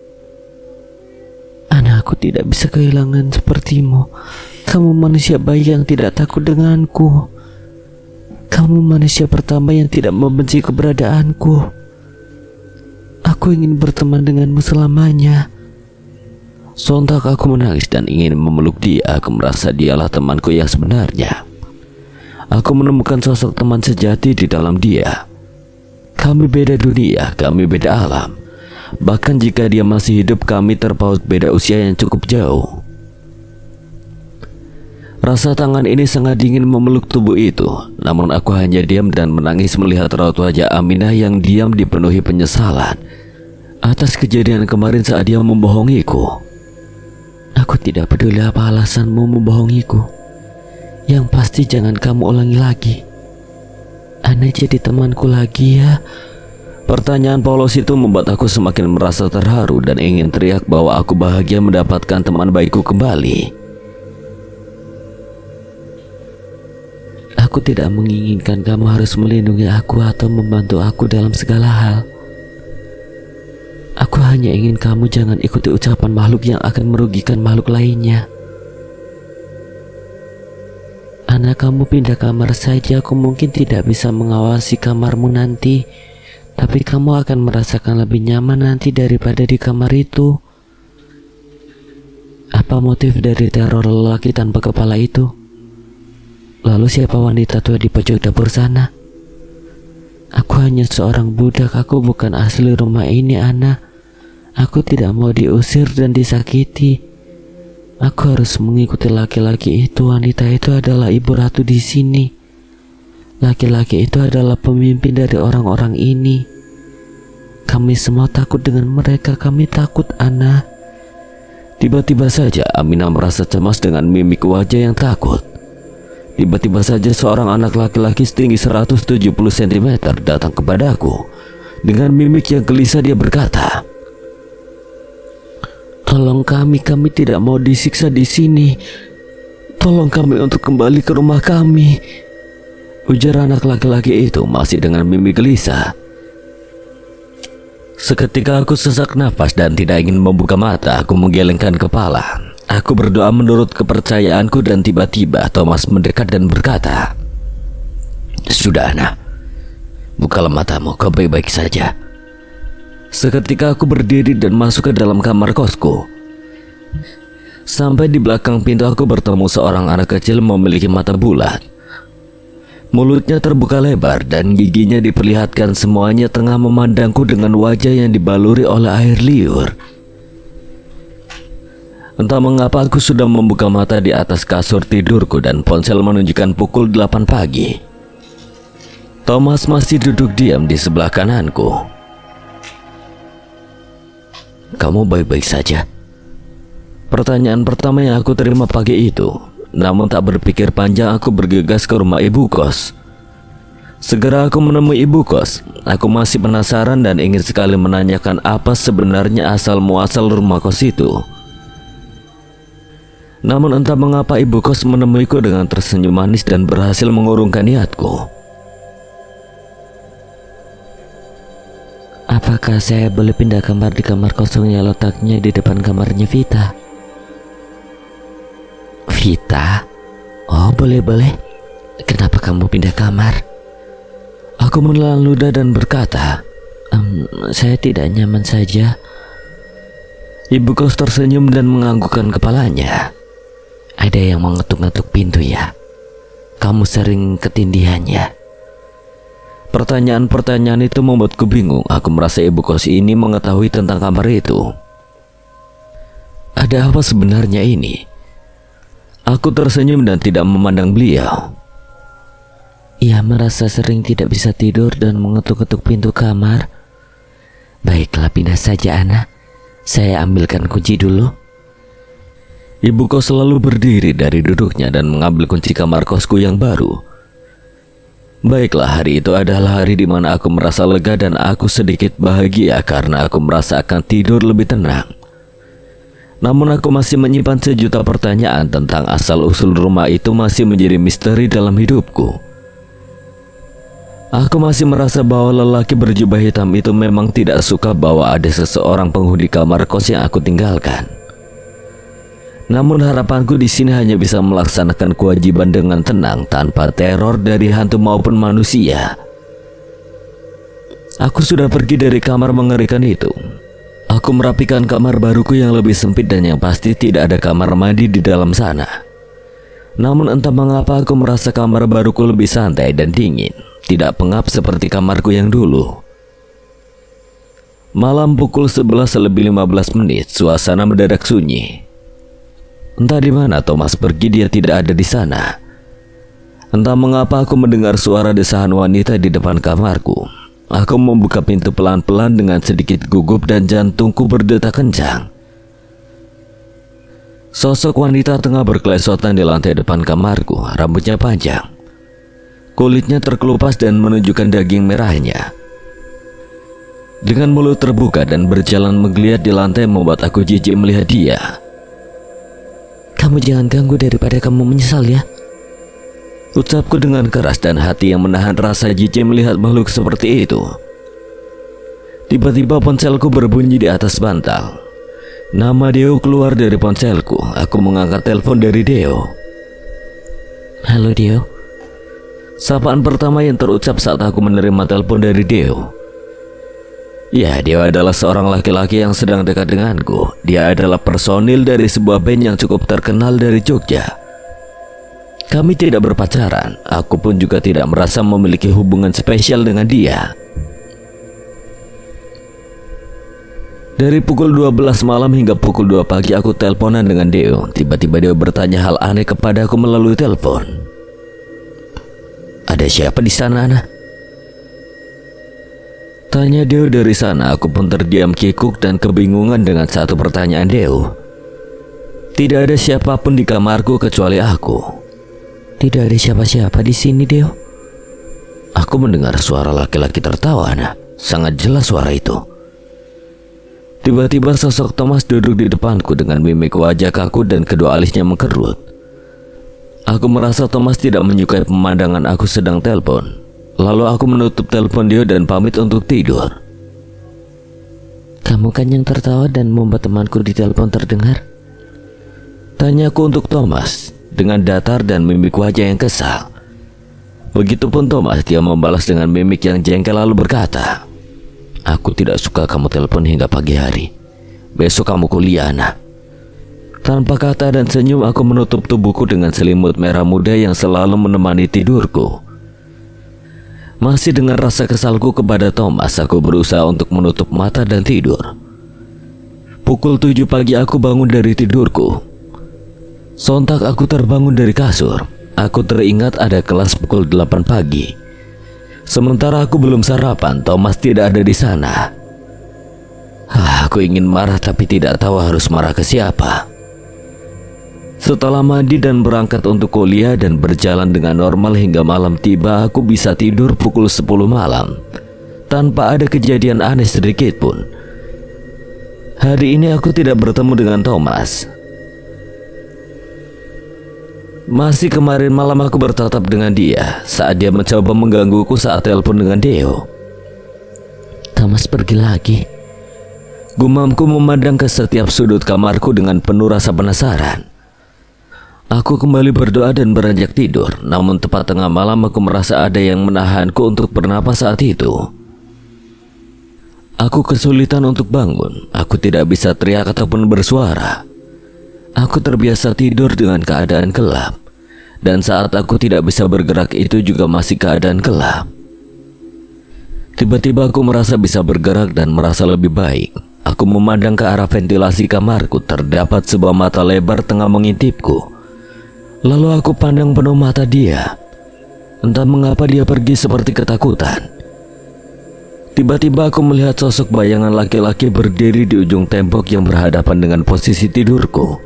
Ana, aku tidak bisa kehilangan sepertimu. Kamu manusia baik yang tidak takut denganku. Kamu manusia pertama yang tidak membenci keberadaanku. Aku ingin berteman denganmu selamanya. Sontak aku menangis dan ingin memeluk dia. Aku merasa dialah temanku yang sebenarnya. Aku menemukan sosok teman sejati di dalam dia. Kami beda dunia, kami beda alam. Bahkan jika dia masih hidup, kami terpaut beda usia yang cukup jauh. Rasa tangan ini sangat dingin memeluk tubuh itu. Namun aku hanya diam dan menangis melihat raut wajah Aminah yang diam dipenuhi penyesalan atas kejadian kemarin saat dia membohongiku. Aku tidak peduli apa alasanmu membohongiku. Yang pasti jangan kamu ulangi lagi. Ana jadi temanku lagi ya. Pertanyaan polos itu membuat aku semakin merasa terharu dan ingin teriak bahwa aku bahagia mendapatkan teman baikku kembali. Aku tidak menginginkan kamu harus melindungi aku atau membantu aku dalam segala hal. Aku hanya ingin kamu jangan ikuti ucapan makhluk yang akan merugikan makhluk lainnya. Anak kamu pindah kamar saja, aku mungkin tidak bisa mengawasi kamarmu nanti. Tapi kamu akan merasakan lebih nyaman nanti daripada di kamar itu. Apa motif dari teror lelaki tanpa kepala itu? Lalu siapa wanita tua di pojok dapur sana? Aku hanya seorang budak, aku bukan asli rumah ini, Ana. Aku tidak mau diusir dan disakiti. Aku harus mengikuti laki-laki itu. Wanita itu adalah ibu ratu di sini. Laki-laki itu adalah pemimpin dari orang-orang ini. Kami semua takut dengan mereka. Kami takut, Ana. Tiba-tiba saja Aminah merasa cemas dengan mimik wajah yang takut. Tiba-tiba saja seorang anak laki-laki setinggi 170 cm datang kepadaku. Dengan mimik yang gelisah dia berkata, "Tolong kami tidak mau disiksa di sini. Tolong kami untuk kembali ke rumah kami," ujar anak laki-laki itu masih dengan mimik gelisah. Seketika aku sesak nafas dan tidak ingin membuka mata. Aku menggelengkan kepala. Aku berdoa menurut kepercayaanku dan tiba-tiba Thomas mendekat dan berkata, "Sudah, Ana. Bukalah matamu, kau baik-baik saja." Seketika aku berdiri dan masuk ke dalam kamar kosku. Sampai di belakang pintu aku bertemu seorang anak kecil memiliki mata bulat. Mulutnya terbuka lebar dan giginya diperlihatkan, semuanya tengah memandangku dengan wajah yang dibaluri oleh air liur. Entah mengapa aku sudah membuka mata di atas kasur tidurku dan ponsel menunjukkan pukul 8 pagi. Thomas masih duduk diam di sebelah kananku. "Kamu baik-baik saja?" Pertanyaan pertama yang aku terima pagi itu. Namun tak berpikir panjang aku bergegas ke rumah ibu kos. Segera aku menemui ibu kos. Aku masih penasaran dan ingin sekali menanyakan apa sebenarnya asal muasal rumah kos itu. Namun entah mengapa ibu kos menemuiku dengan tersenyum manis dan berhasil mengurungkan niatku. "Apakah saya boleh pindah kamar di kamar kosong yang letaknya di depan kamarnya Vita?" "Vita? Oh, boleh-boleh. Kenapa kamu pindah kamar?" Aku menelan ludah dan berkata, "Saya tidak nyaman saja." Ibu kos tersenyum dan menganggukkan kepalanya. "Ada yang mengetuk-ngetuk pintu ya? Kamu sering ketindihan ya?" Pertanyaan-pertanyaan itu membuatku bingung. Aku merasa ibu kos ini mengetahui tentang kamar itu. Ada apa sebenarnya ini? Aku tersenyum dan tidak memandang beliau. "Ia merasa sering tidak bisa tidur dan mengetuk-ketuk pintu kamar." "Baiklah, pindah saja, Ana. Saya ambilkan kunci dulu." Ibu kos selalu berdiri dari duduknya dan mengambil kunci kamar kosku yang baru. Baiklah, hari itu adalah hari di mana aku merasa lega dan aku sedikit bahagia karena aku merasa akan tidur lebih tenang. Namun aku masih menyimpan sejuta pertanyaan tentang asal-usul rumah itu, masih menjadi misteri dalam hidupku. Aku masih merasa bahwa lelaki berjubah hitam itu memang tidak suka bahwa ada seseorang penghuni kamar kos yang aku tinggalkan. Namun harapanku di sini hanya bisa melaksanakan kewajiban dengan tenang tanpa teror dari hantu maupun manusia. Aku sudah pergi dari kamar mengerikan itu. Aku merapikan kamar baruku yang lebih sempit dan yang pasti tidak ada kamar mandi di dalam sana. Namun entah mengapa aku merasa kamar baruku lebih santai dan dingin, tidak pengap seperti kamarku yang dulu. Malam pukul 11:15, suasana mendadak sunyi. Entah di mana Thomas pergi, dia tidak ada di sana. Entah mengapa aku mendengar suara desahan wanita di depan kamarku. Aku membuka pintu pelan-pelan dengan sedikit gugup dan jantungku berdetak kencang. Sosok wanita tengah berkelesotan di lantai depan kamarku. Rambutnya panjang, kulitnya terkelupas dan menunjukkan daging merahnya. Dengan mulut terbuka dan berjalan menggeliat di lantai membuat aku jijik melihat dia. "Kamu jangan ganggu daripada kamu menyesal ya," ucapku dengan keras dan hati yang menahan rasa jijik melihat makhluk seperti itu. Tiba-tiba ponselku berbunyi di atas bantal. Nama Deo keluar dari ponselku. Aku mengangkat telepon dari Deo. "Halo Deo." Sapaan pertama yang terucap saat aku menerima telepon dari Deo. Ya, dia adalah seorang laki-laki yang sedang dekat denganku. Dia adalah personil dari sebuah band yang cukup terkenal dari Jogja. Kami tidak berpacaran. Aku pun juga tidak merasa memiliki hubungan spesial dengan dia. Dari pukul 12 malam hingga pukul 2 pagi aku teleponan dengan Deo. Tiba-tiba Deo bertanya hal aneh kepada aku melalui telepon. "Ada siapa di sana, Ana?" Tanya Deo dari sana. Aku pun terdiam kikuk dan kebingungan dengan satu pertanyaan Deo. Tidak ada siapapun di kamarku kecuali aku. Tidak ada siapa-siapa di sini, Deo. Aku mendengar suara laki-laki tertawa, nah. Sangat jelas suara itu. Tiba-tiba sosok Thomas duduk di depanku dengan mimik wajah kaku dan kedua alisnya mengkerut. Aku merasa Thomas tidak menyukai pemandangan aku sedang telepon. Lalu aku menutup telepon dia dan pamit untuk tidur. Kamu kan yang tertawa dan membuat temanku di telepon terdengar? Tanyaku untuk Thomas dengan datar dan mimik wajah yang kesal. Begitupun Thomas, dia membalas dengan mimik yang jengkel lalu berkata, "Aku tidak suka kamu telepon hingga pagi hari. Besok kamu kuliah, nah." Tanpa kata dan senyum, aku menutup tubuhku dengan selimut merah muda yang selalu menemani tidurku. Masih dengan rasa kesalku kepada Thomas, aku berusaha untuk menutup mata dan tidur. Pukul 7 pagi aku bangun dari tidurku. Sontak aku terbangun dari kasur. Aku teringat ada kelas pukul 8 pagi. Sementara aku belum sarapan, Thomas tidak ada di sana. Aku ingin marah tapi tidak tahu harus marah ke siapa. Setelah mandi dan berangkat untuk kuliah dan berjalan dengan normal hingga malam tiba, aku bisa tidur pukul 10 malam tanpa ada kejadian aneh sedikit pun. Hari ini aku tidak bertemu dengan Thomas. Masih kemarin malam aku bertatap dengan dia saat dia mencoba menggangguku saat telepon dengan Deo. Thomas pergi lagi. Gumamku memandang ke setiap sudut kamarku dengan penuh rasa penasaran. Aku kembali berdoa dan beranjak tidur. Namun tepat tengah malam aku merasa ada yang menahanku untuk bernapas saat itu. Aku kesulitan untuk bangun. Aku tidak bisa teriak ataupun bersuara. Aku terbiasa tidur dengan keadaan gelap. Dan saat aku tidak bisa bergerak itu juga masih keadaan gelap. Tiba-tiba aku merasa bisa bergerak dan merasa lebih baik. Aku memandang ke arah ventilasi kamarku. Terdapat sebuah mata lebar tengah mengintipku. Lalu aku pandang penuh mata dia. Entah mengapa dia pergi seperti ketakutan. Tiba-tiba aku melihat sosok bayangan laki-laki berdiri di ujung tembok yang berhadapan dengan posisi tidurku.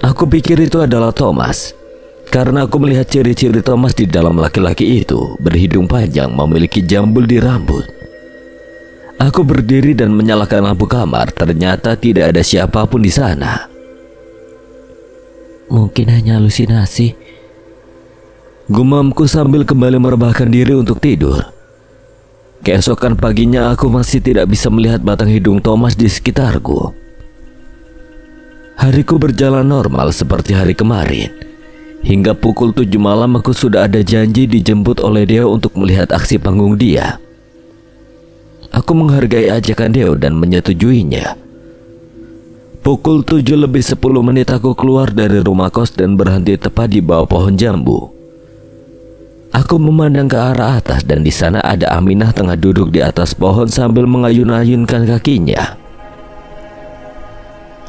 Aku pikir itu adalah Thomas, karena aku melihat ciri-ciri Thomas di dalam laki-laki itu. Berhidung panjang, memiliki jambul di rambut. Aku berdiri dan menyalakan lampu kamar. Ternyata tidak ada siapapun di sana. Mungkin hanya halusinasi, gumamku sambil kembali merebahkan diri untuk tidur. Keesokan paginya aku masih tidak bisa melihat batang hidung Thomas di sekitarku. Hariku berjalan normal seperti hari kemarin. Hingga pukul 7 malam aku sudah ada janji dijemput oleh Deo untuk melihat aksi panggung dia. Aku menghargai ajakan Deo dan menyetujuinya. Pukul 7 lebih 10 menit aku keluar dari rumah kos dan berhenti tepat di bawah pohon jambu. Aku memandang ke arah atas dan di sana ada Aminah tengah duduk di atas pohon sambil mengayun-ayunkan kakinya.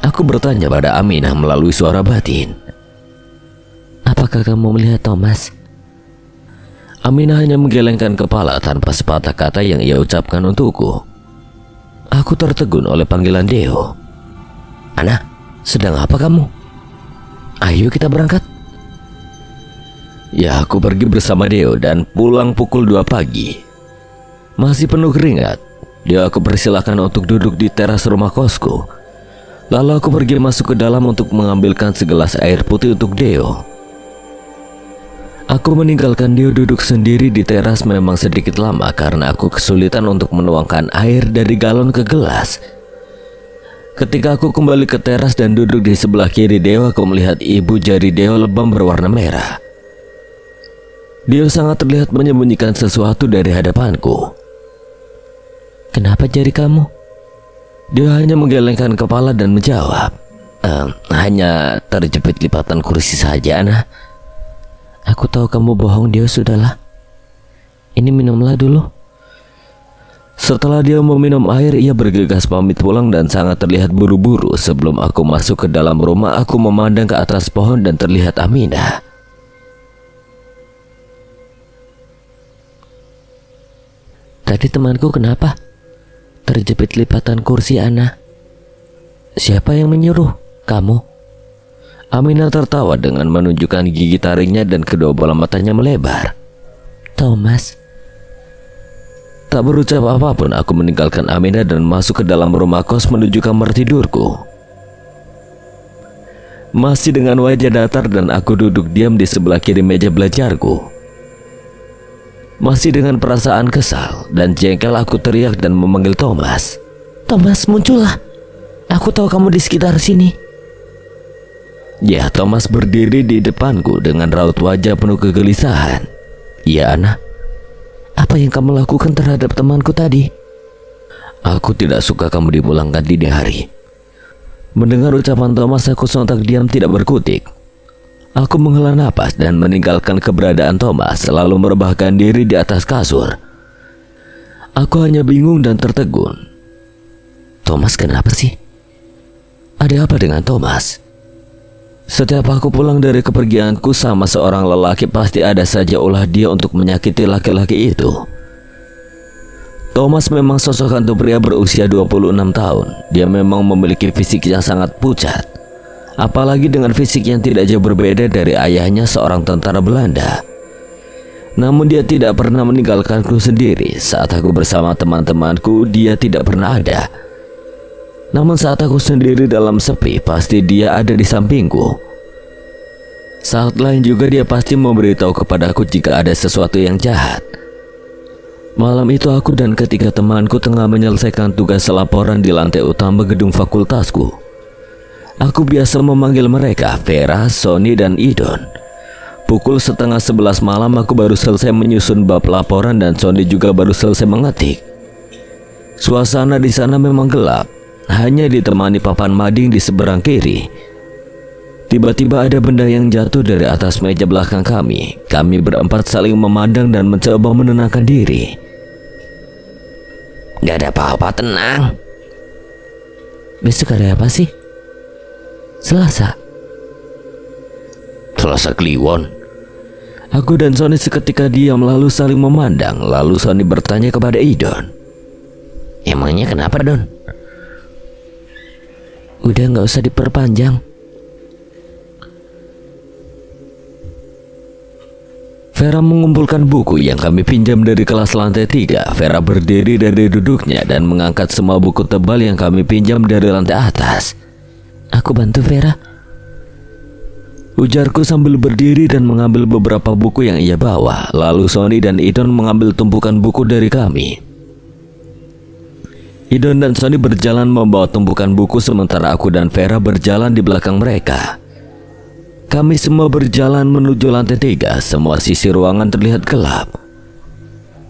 Aku bertanya pada Aminah melalui suara batin, "Apakah kamu melihat Thomas?" Aminah hanya menggelengkan kepala tanpa sepatah kata yang ia ucapkan untukku. Aku tertegun oleh panggilan Deo. "Ana, sedang apa kamu? Ayo kita berangkat." Ya, aku pergi bersama Deo dan pulang pukul 2 pagi. Masih penuh keringat. Deo aku persilakan untuk duduk di teras rumah kosku. Lalu aku pergi masuk ke dalam untuk mengambilkan segelas air putih untuk Deo. Aku meninggalkan Deo duduk sendiri di teras memang sedikit lama karena aku kesulitan untuk menuangkan air dari galon ke gelas. Ketika aku kembali ke teras dan duduk di sebelah kiri Deo, aku melihat ibu jari Deo lebam berwarna merah. Deo sangat terlihat menyembunyikan sesuatu dari hadapanku. "Kenapa jari kamu?" Dia hanya menggelengkan kepala dan menjawab, hanya terjepit lipatan kursi saja, Ana." "Aku tahu kamu bohong, Deo. Sudahlah. Ini minumlah dulu." Setelah dia meminum air, ia bergegas pamit pulang dan sangat terlihat buru-buru. Sebelum aku masuk ke dalam rumah, aku memandang ke atas pohon dan terlihat Aminah. "Tadi temanku kenapa? Terjepit lipatan kursi, Ana." "Siapa yang menyuruh? Kamu?" Aminah tertawa dengan menunjukkan gigi taringnya dan kedua bola matanya melebar. Thomas. Tak berucap apapun, aku meninggalkan Aminah dan masuk ke dalam rumah kos menuju kamar tidurku. Masih dengan wajah datar dan aku duduk diam di sebelah kiri meja belajarku. Masih dengan perasaan kesal dan jengkel aku teriak dan memanggil Thomas. Thomas, muncullah. Aku tahu kamu di sekitar sini. Ya, Thomas berdiri di depanku dengan raut wajah penuh kegelisahan. Ya, Ana. Apa yang kamu lakukan terhadap temanku tadi? Aku tidak suka kamu dipulangkan dini hari. Mendengar ucapan Thomas, aku sontak diam tidak berkutik. Aku menghela napas dan meninggalkan keberadaan Thomas, lalu merebahkan diri di atas kasur. Aku hanya bingung dan tertegun. Thomas kenapa sih? Ada apa dengan Thomas? Setiap aku pulang dari kepergianku sama seorang lelaki, pasti ada saja ulah dia untuk menyakiti laki-laki itu. Thomas memang sosok hantu pria berusia 26 tahun. Dia memang memiliki fisik yang sangat pucat. Apalagi dengan fisik yang tidak jauh berbeda dari ayahnya, seorang tentara Belanda. Namun dia tidak pernah meninggalkanku sendiri. Saat aku bersama teman-temanku, dia tidak pernah ada. Namun saat aku sendiri dalam sepi, pasti dia ada di sampingku. Saat lain juga dia pasti memberitahu kepadaku jika ada sesuatu yang jahat. Malam itu aku dan ketiga temanku tengah menyelesaikan tugas laporan di lantai utama gedung fakultasku. Aku biasa memanggil mereka Vera, Sony, dan Idon. Pukul 10:30 malam aku baru selesai menyusun bab laporan dan Sony juga baru selesai mengetik. Suasana di sana memang gelap. Hanya ditemani papan mading di seberang kiri. Tiba-tiba ada benda yang jatuh dari atas meja belakang kami. Kami berempat saling memandang dan mencoba menenangkan diri. Gak ada apa-apa, tenang. Besok ada apa sih? Selasa. Selasa Kliwon. Aku dan Sony seketika diam lalu saling memandang. Lalu Sony bertanya kepada Idon. Emangnya kenapa, Don? Udah gak usah diperpanjang. Vera mengumpulkan buku yang kami pinjam dari kelas lantai 3. Vera berdiri dari duduknya dan mengangkat semua buku tebal yang kami pinjam dari lantai atas. Aku bantu Vera, ujarku sambil berdiri dan mengambil beberapa buku yang ia bawa. Lalu Sony dan Idon mengambil tumpukan buku dari kami. Idon dan Sony berjalan membawa tumpukan buku sementara aku dan Vera berjalan di belakang mereka. Kami semua berjalan menuju lantai 3. Semua sisi ruangan terlihat gelap.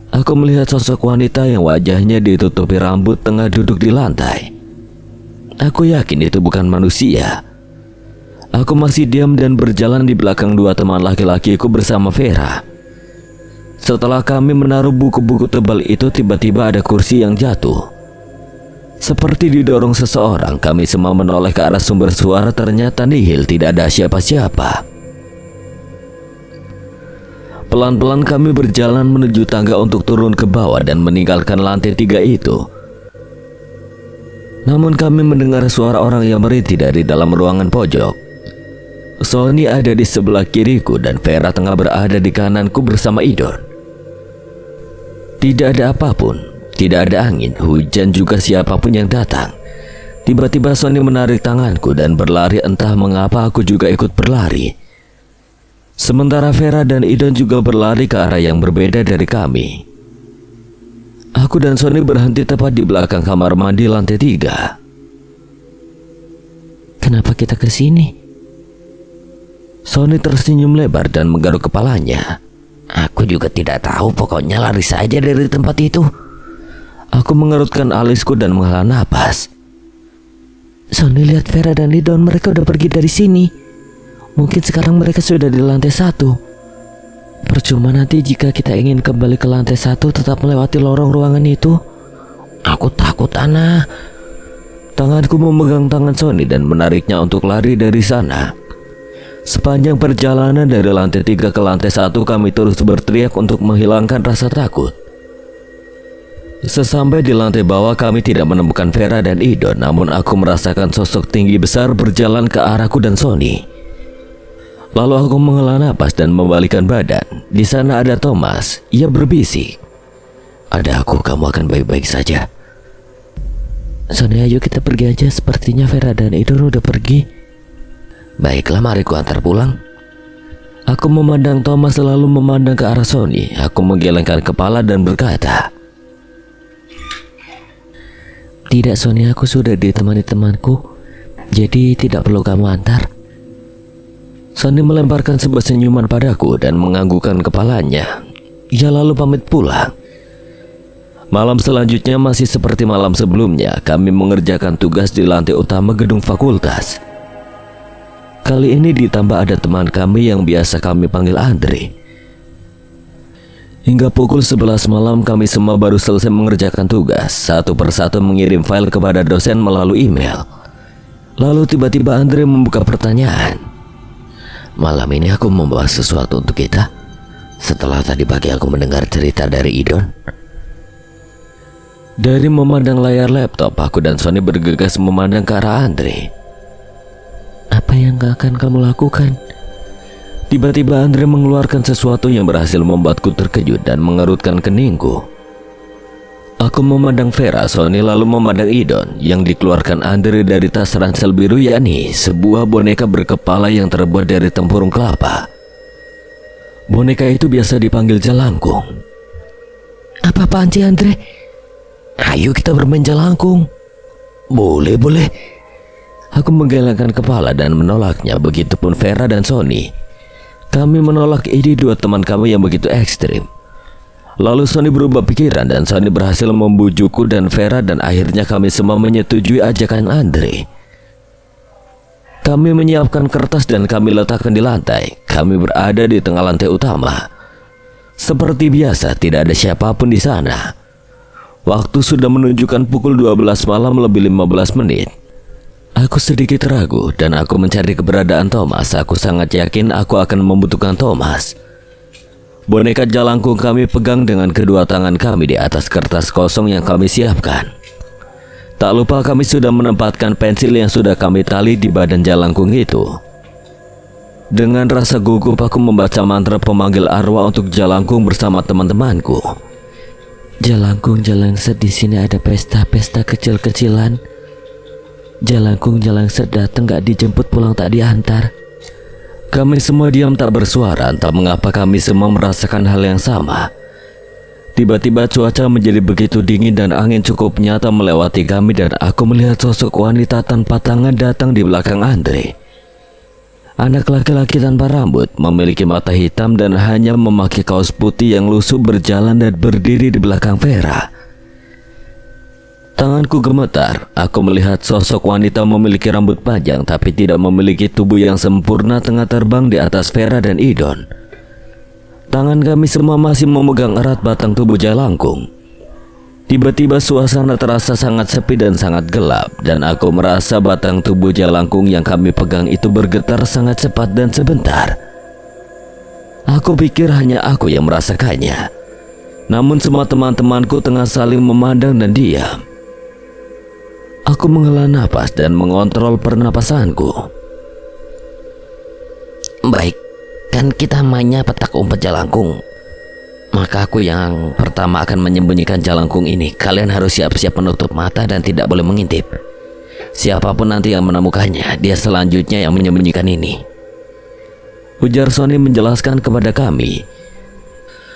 Aku melihat sosok wanita yang wajahnya ditutupi rambut tengah duduk di lantai. Aku yakin itu bukan manusia. Aku masih diam dan berjalan di belakang dua teman laki-lakiku bersama Vera. Setelah kami menaruh buku-buku tebal itu, tiba-tiba ada kursi yang jatuh. Seperti didorong seseorang, kami semua menoleh ke arah sumber suara. Ternyata nihil, tidak ada siapa-siapa. Pelan-pelan kami berjalan menuju tangga untuk turun ke bawah dan meninggalkan lantai 3 itu. Namun kami mendengar suara orang yang merintih dari dalam ruangan pojok. Sony ada di sebelah kiriku dan Vera tengah berada di kananku bersama Idon. Tidak ada apapun. Tidak ada angin, hujan juga siapapun yang datang. Tiba-tiba Sony menarik tanganku dan berlari, entah mengapa aku juga ikut berlari. Sementara Vera dan Idon juga berlari ke arah yang berbeda dari kami. Aku dan Sony berhenti tepat di belakang kamar mandi lantai 3. Kenapa kita ke sini? Sony tersenyum lebar dan menggaruk kepalanya. Aku juga tidak tahu, pokoknya lari saja dari tempat itu. Aku mengerutkan alisku dan menghela napas. Sony, lihat Vera dan Idon, mereka udah pergi dari sini. Mungkin sekarang mereka sudah di lantai 1. Percuma nanti jika kita ingin kembali ke lantai 1 tetap melewati lorong ruangan itu. Aku takut, Ana. Tanganku memegang tangan Sony dan menariknya untuk lari dari sana. Sepanjang perjalanan dari lantai 3 ke lantai 1 kami terus berteriak untuk menghilangkan rasa takut. Sesampai di lantai bawah kami tidak menemukan Vera dan Idon. Namun aku merasakan sosok tinggi besar berjalan ke arahku dan Sony. Lalu aku menghela napas dan membalikkan badan. Di sana ada Thomas. Ia berbisik, "Ada aku, kamu akan baik-baik saja." Sony, ayo kita pergi aja. Sepertinya Vera dan Idon udah pergi. "Baiklah, mari ku antar pulang." Aku memandang Thomas lalu memandang ke arah Sony. Aku menggelengkan kepala dan berkata, Tidak Sony, aku sudah ditemani temanku, jadi tidak perlu kamu antar. Sony melemparkan sebuah senyuman padaku dan menganggukkan kepalanya. Ia lalu pamit pulang. Malam selanjutnya masih seperti malam sebelumnya. Kami mengerjakan tugas di lantai utama gedung fakultas. Kali ini ditambah ada teman kami yang biasa kami panggil Andre. Hingga pukul 11 malam kami semua baru selesai mengerjakan tugas. Satu persatu mengirim file kepada dosen melalui email. Lalu tiba-tiba Andre membuka pertanyaan. "Malam ini aku membawa sesuatu untuk kita. Setelah tadi pagi aku mendengar cerita dari Idon." Dari memandang layar laptop, aku dan Sony bergegas memandang ke arah Andre. Apa yang gak akan kamu lakukan? Tiba-tiba Andre mengeluarkan sesuatu yang berhasil membuatku terkejut dan mengerutkan keningku. Aku memandang Vera, Sony lalu memandang Idon. Yang dikeluarkan Andre dari tas ransel biru yakni sebuah boneka berkepala yang terbuat dari tempurung kelapa. Boneka itu biasa dipanggil Jalangkung. Apa-apaan sih Andre? "Ayo kita bermain jalangkung." Boleh. Aku menggelengkan kepala dan menolaknya. Begitupun Vera dan Sony. Kami menolak ide dua teman kami yang begitu ekstrim. Lalu Sony berubah pikiran dan Sony berhasil membujukku dan Vera, dan akhirnya kami semua menyetujui ajakan Andre. Kami menyiapkan kertas dan kami letakkan di lantai. Kami berada di tengah lantai utama. Seperti biasa tidak ada siapapun di sana. Waktu sudah menunjukkan pukul 12 malam lebih 15 menit. Aku sedikit ragu dan aku mencari keberadaan Thomas. Aku sangat yakin aku akan membutuhkan Thomas. Boneka jalangkung kami pegang dengan kedua tangan kami di atas kertas kosong yang kami siapkan. Tak lupa kami sudah menempatkan pensil yang sudah kami tali di badan jalangkung itu. Dengan rasa gugup aku membaca mantra pemanggil arwah untuk jalangkung bersama teman-temanku. Jalangkung, Jalangset, di sini ada pesta-pesta kecil-kecilan. Jalangkung, Jalangset datang gak dijemput, pulang tak diantar. Kami semua diam tak bersuara. Entah mengapa kami semua merasakan hal yang sama. Tiba-tiba cuaca menjadi begitu dingin dan angin cukup nyata melewati kami, dan aku melihat sosok wanita tanpa tangan datang di belakang Andre. Anak laki-laki tanpa rambut, memiliki mata hitam dan hanya memakai kaos putih yang lusuh, berjalan dan berdiri di belakang Vera. Tanganku gemetar. Aku melihat sosok wanita memiliki rambut panjang tapi tidak memiliki tubuh yang sempurna tengah terbang di atas Vera dan Idon. Tangan kami semua masih memegang erat batang tubuh jalangkung. Tiba-tiba suasana terasa sangat sepi dan sangat gelap, dan aku merasa batang tubuh jalangkung yang kami pegang itu bergetar sangat cepat dan sebentar. Aku pikir hanya aku yang merasakannya. Namun semua teman-temanku tengah saling memandang dan diam. Aku menghela napas dan mengontrol pernapasanku. Baik, kan kita mainnya petak umpet jalangkung. Maka aku yang pertama akan menyembunyikan jalangkung ini. Kalian harus siap-siap menutup mata dan tidak boleh mengintip. Siapapun nanti yang menemukannya, dia selanjutnya yang menyembunyikan ini, ujar Sony menjelaskan kepada kami.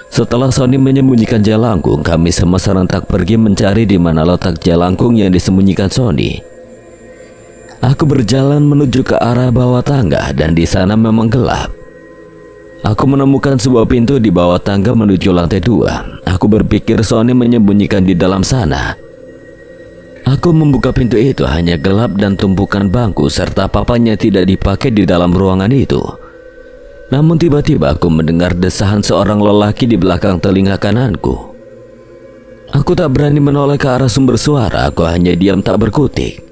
Setelah Sony menyembunyikan jalangkung, kami semua serentak pergi mencari di mana letak jalangkung yang disembunyikan Sony. Aku berjalan menuju ke arah bawah tangga dan di sana memang gelap. Aku menemukan sebuah pintu di bawah tangga menuju lantai 2. Aku berpikir Sony menyembunyikan di dalam sana. Aku membuka pintu itu, hanya gelap dan tumpukan bangku serta papanya tidak dipakai di dalam ruangan itu. Namun tiba-tiba aku mendengar desahan seorang lelaki di belakang telinga kananku. Aku tak berani menoleh ke arah sumber suara. Aku hanya diam tak berkutik.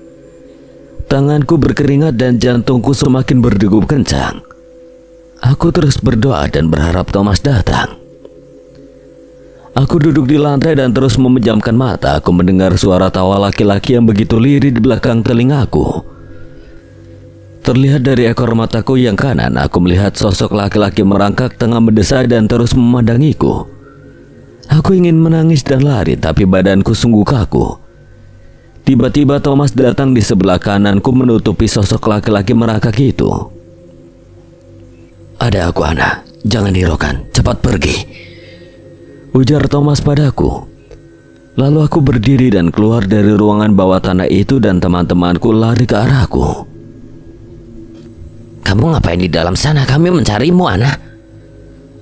Tanganku berkeringat dan jantungku semakin berdegup kencang. Aku terus berdoa dan berharap Thomas datang. Aku duduk di lantai dan terus memejamkan mata. Aku mendengar suara tawa laki-laki yang begitu lirih di belakang telingaku. Terlihat dari ekor mataku yang kanan, aku melihat sosok laki-laki merangkak tengah mendesak dan terus memandangiku. Aku ingin menangis dan lari, tapi badanku sungguh kaku. Tiba-tiba Thomas datang di sebelah kananku menutupi sosok laki-laki merangkak itu. "Ada aku, Ana. Jangan hiraukan. Cepat pergi," ujar Thomas padaku. Lalu aku berdiri dan keluar dari ruangan bawah tanah itu dan teman-temanku lari ke arahku. "Kamu ngapain di dalam sana? Kami mencarimu, Ana."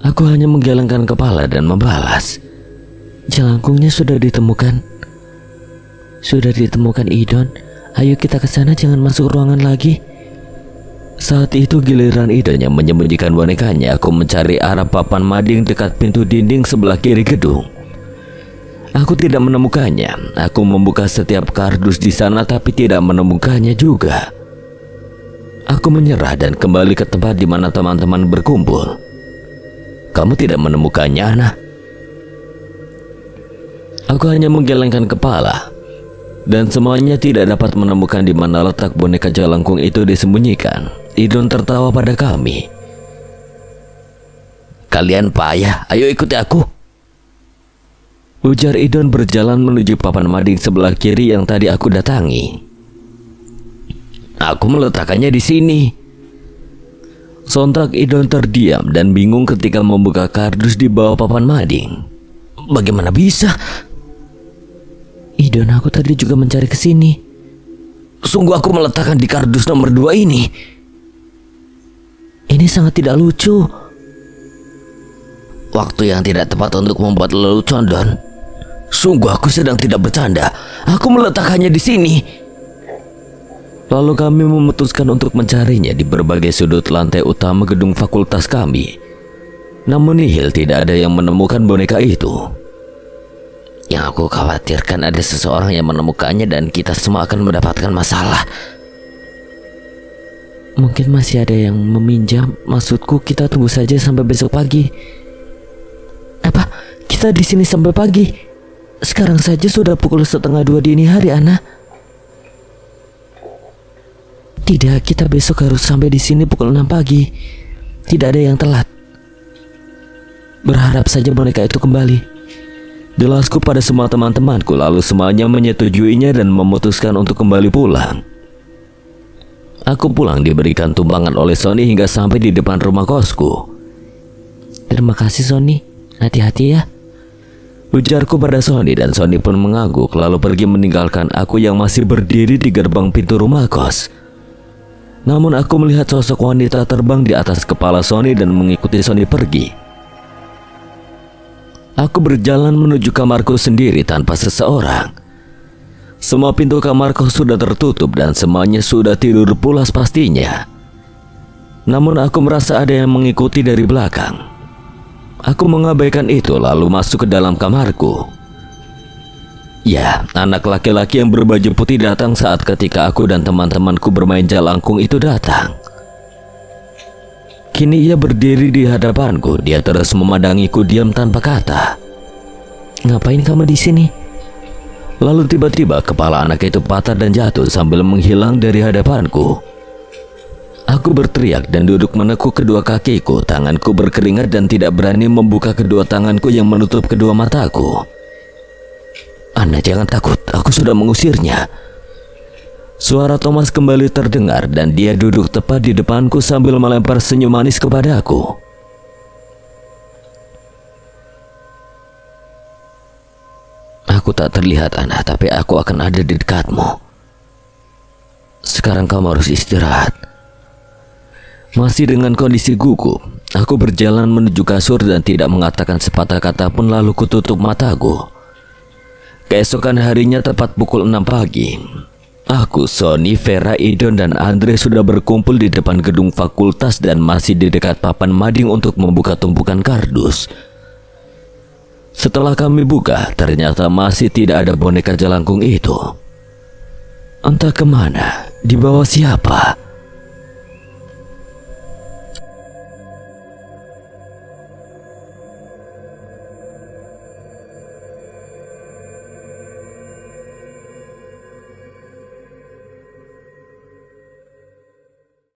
Aku hanya menggelengkan kepala dan membalas, "Jelangkungnya sudah ditemukan. Sudah ditemukan, Idon. Ayo kita ke sana, jangan masuk ruangan lagi." Saat itu giliran Idon yang menyembunyikan bonekanya. Aku mencari arah papan mading dekat pintu dinding sebelah kiri gedung. Aku tidak menemukannya. Aku membuka setiap kardus di sana tapi tidak menemukannya juga. Aku menyerah dan kembali ke tempat di mana teman-teman berkumpul. "Kamu tidak menemukannya, Ana?" Aku hanya menggelengkan kepala, dan semuanya tidak dapat menemukan di mana letak boneka jelangkung itu disembunyikan. Idon tertawa pada kami. "Kalian payah, ayo ikuti aku," ujar Idon berjalan menuju papan mading sebelah kiri yang tadi aku datangi. "Aku meletakkannya di sini." Sontak Idon terdiam dan bingung ketika membuka kardus di bawah papan mading. "Bagaimana bisa?" "Idon, aku tadi juga mencari ke sini." "Sungguh aku meletakkan di kardus nomor 2 ini." "Ini sangat tidak lucu." "Waktu yang tidak tepat untuk membuat lelucon, Don. Sungguh aku sedang tidak bercanda. Aku meletakkannya di sini." Lalu kami memutuskan untuk mencarinya di berbagai sudut lantai utama gedung fakultas kami. Namun nihil, tidak ada yang menemukan boneka itu. Yang aku khawatirkan ada seseorang yang menemukannya dan kita semua akan mendapatkan masalah. Mungkin masih ada yang meminjam. Maksudku, kita tunggu saja sampai besok pagi. Apa? Kita di sini sampai pagi? Sekarang saja sudah pukul 1:30 dini hari, Ana. Tidak, kita besok harus sampai di sini pukul 6 pagi. Tidak ada yang telat. Berharap saja boneka itu kembali. Jelasku pada semua teman-temanku, lalu semuanya menyetujuinya dan memutuskan untuk kembali pulang. Aku pulang diberikan tumpangan oleh Sony hingga sampai di depan rumah kosku. "Terima kasih, Sony. Hati-hati ya," ujarku pada Sony, dan Sony pun mengangguk lalu pergi meninggalkan aku yang masih berdiri di gerbang pintu rumah kos. Namun aku melihat sosok wanita terbang di atas kepala Sony dan mengikuti Sony pergi. Aku berjalan menuju kamarku sendiri tanpa seseorang. Semua pintu kamarku sudah tertutup dan semuanya sudah tidur pulas pastinya. Namun aku merasa ada yang mengikuti dari belakang. Aku mengabaikan itu lalu masuk ke dalam kamarku. Ya, anak laki-laki yang berbaju putih datang saat ketika aku dan teman-temanku bermain jalangkung itu datang. Kini ia berdiri di hadapanku. Dia terus memandangiku diam tanpa kata. "Ngapain kamu di sini?" Lalu tiba-tiba kepala anak itu patah dan jatuh sambil menghilang dari hadapanku. Aku berteriak dan duduk menekuk kedua kakiku. Tanganku berkeringat dan tidak berani membuka kedua tanganku yang menutup kedua mataku. "Ana, jangan takut, aku sudah mengusirnya." Suara Thomas kembali terdengar dan dia duduk tepat di depanku sambil melempar senyum manis kepadaku. "Aku tak terlihat, Ana, tapi aku akan ada di dekatmu. Sekarang kamu harus istirahat." Masih dengan kondisi gugup, aku berjalan menuju kasur dan tidak mengatakan sepatah kata pun lalu kututup mataku. Keesokan harinya tepat pukul 6 pagi. Aku, Sony, Vera, Idon, dan Andre sudah berkumpul di depan gedung fakultas dan masih di dekat papan mading untuk membuka tumpukan kardus. Setelah kami buka, ternyata masih tidak ada boneka jelangkung itu. Entah kemana, dibawa siapa.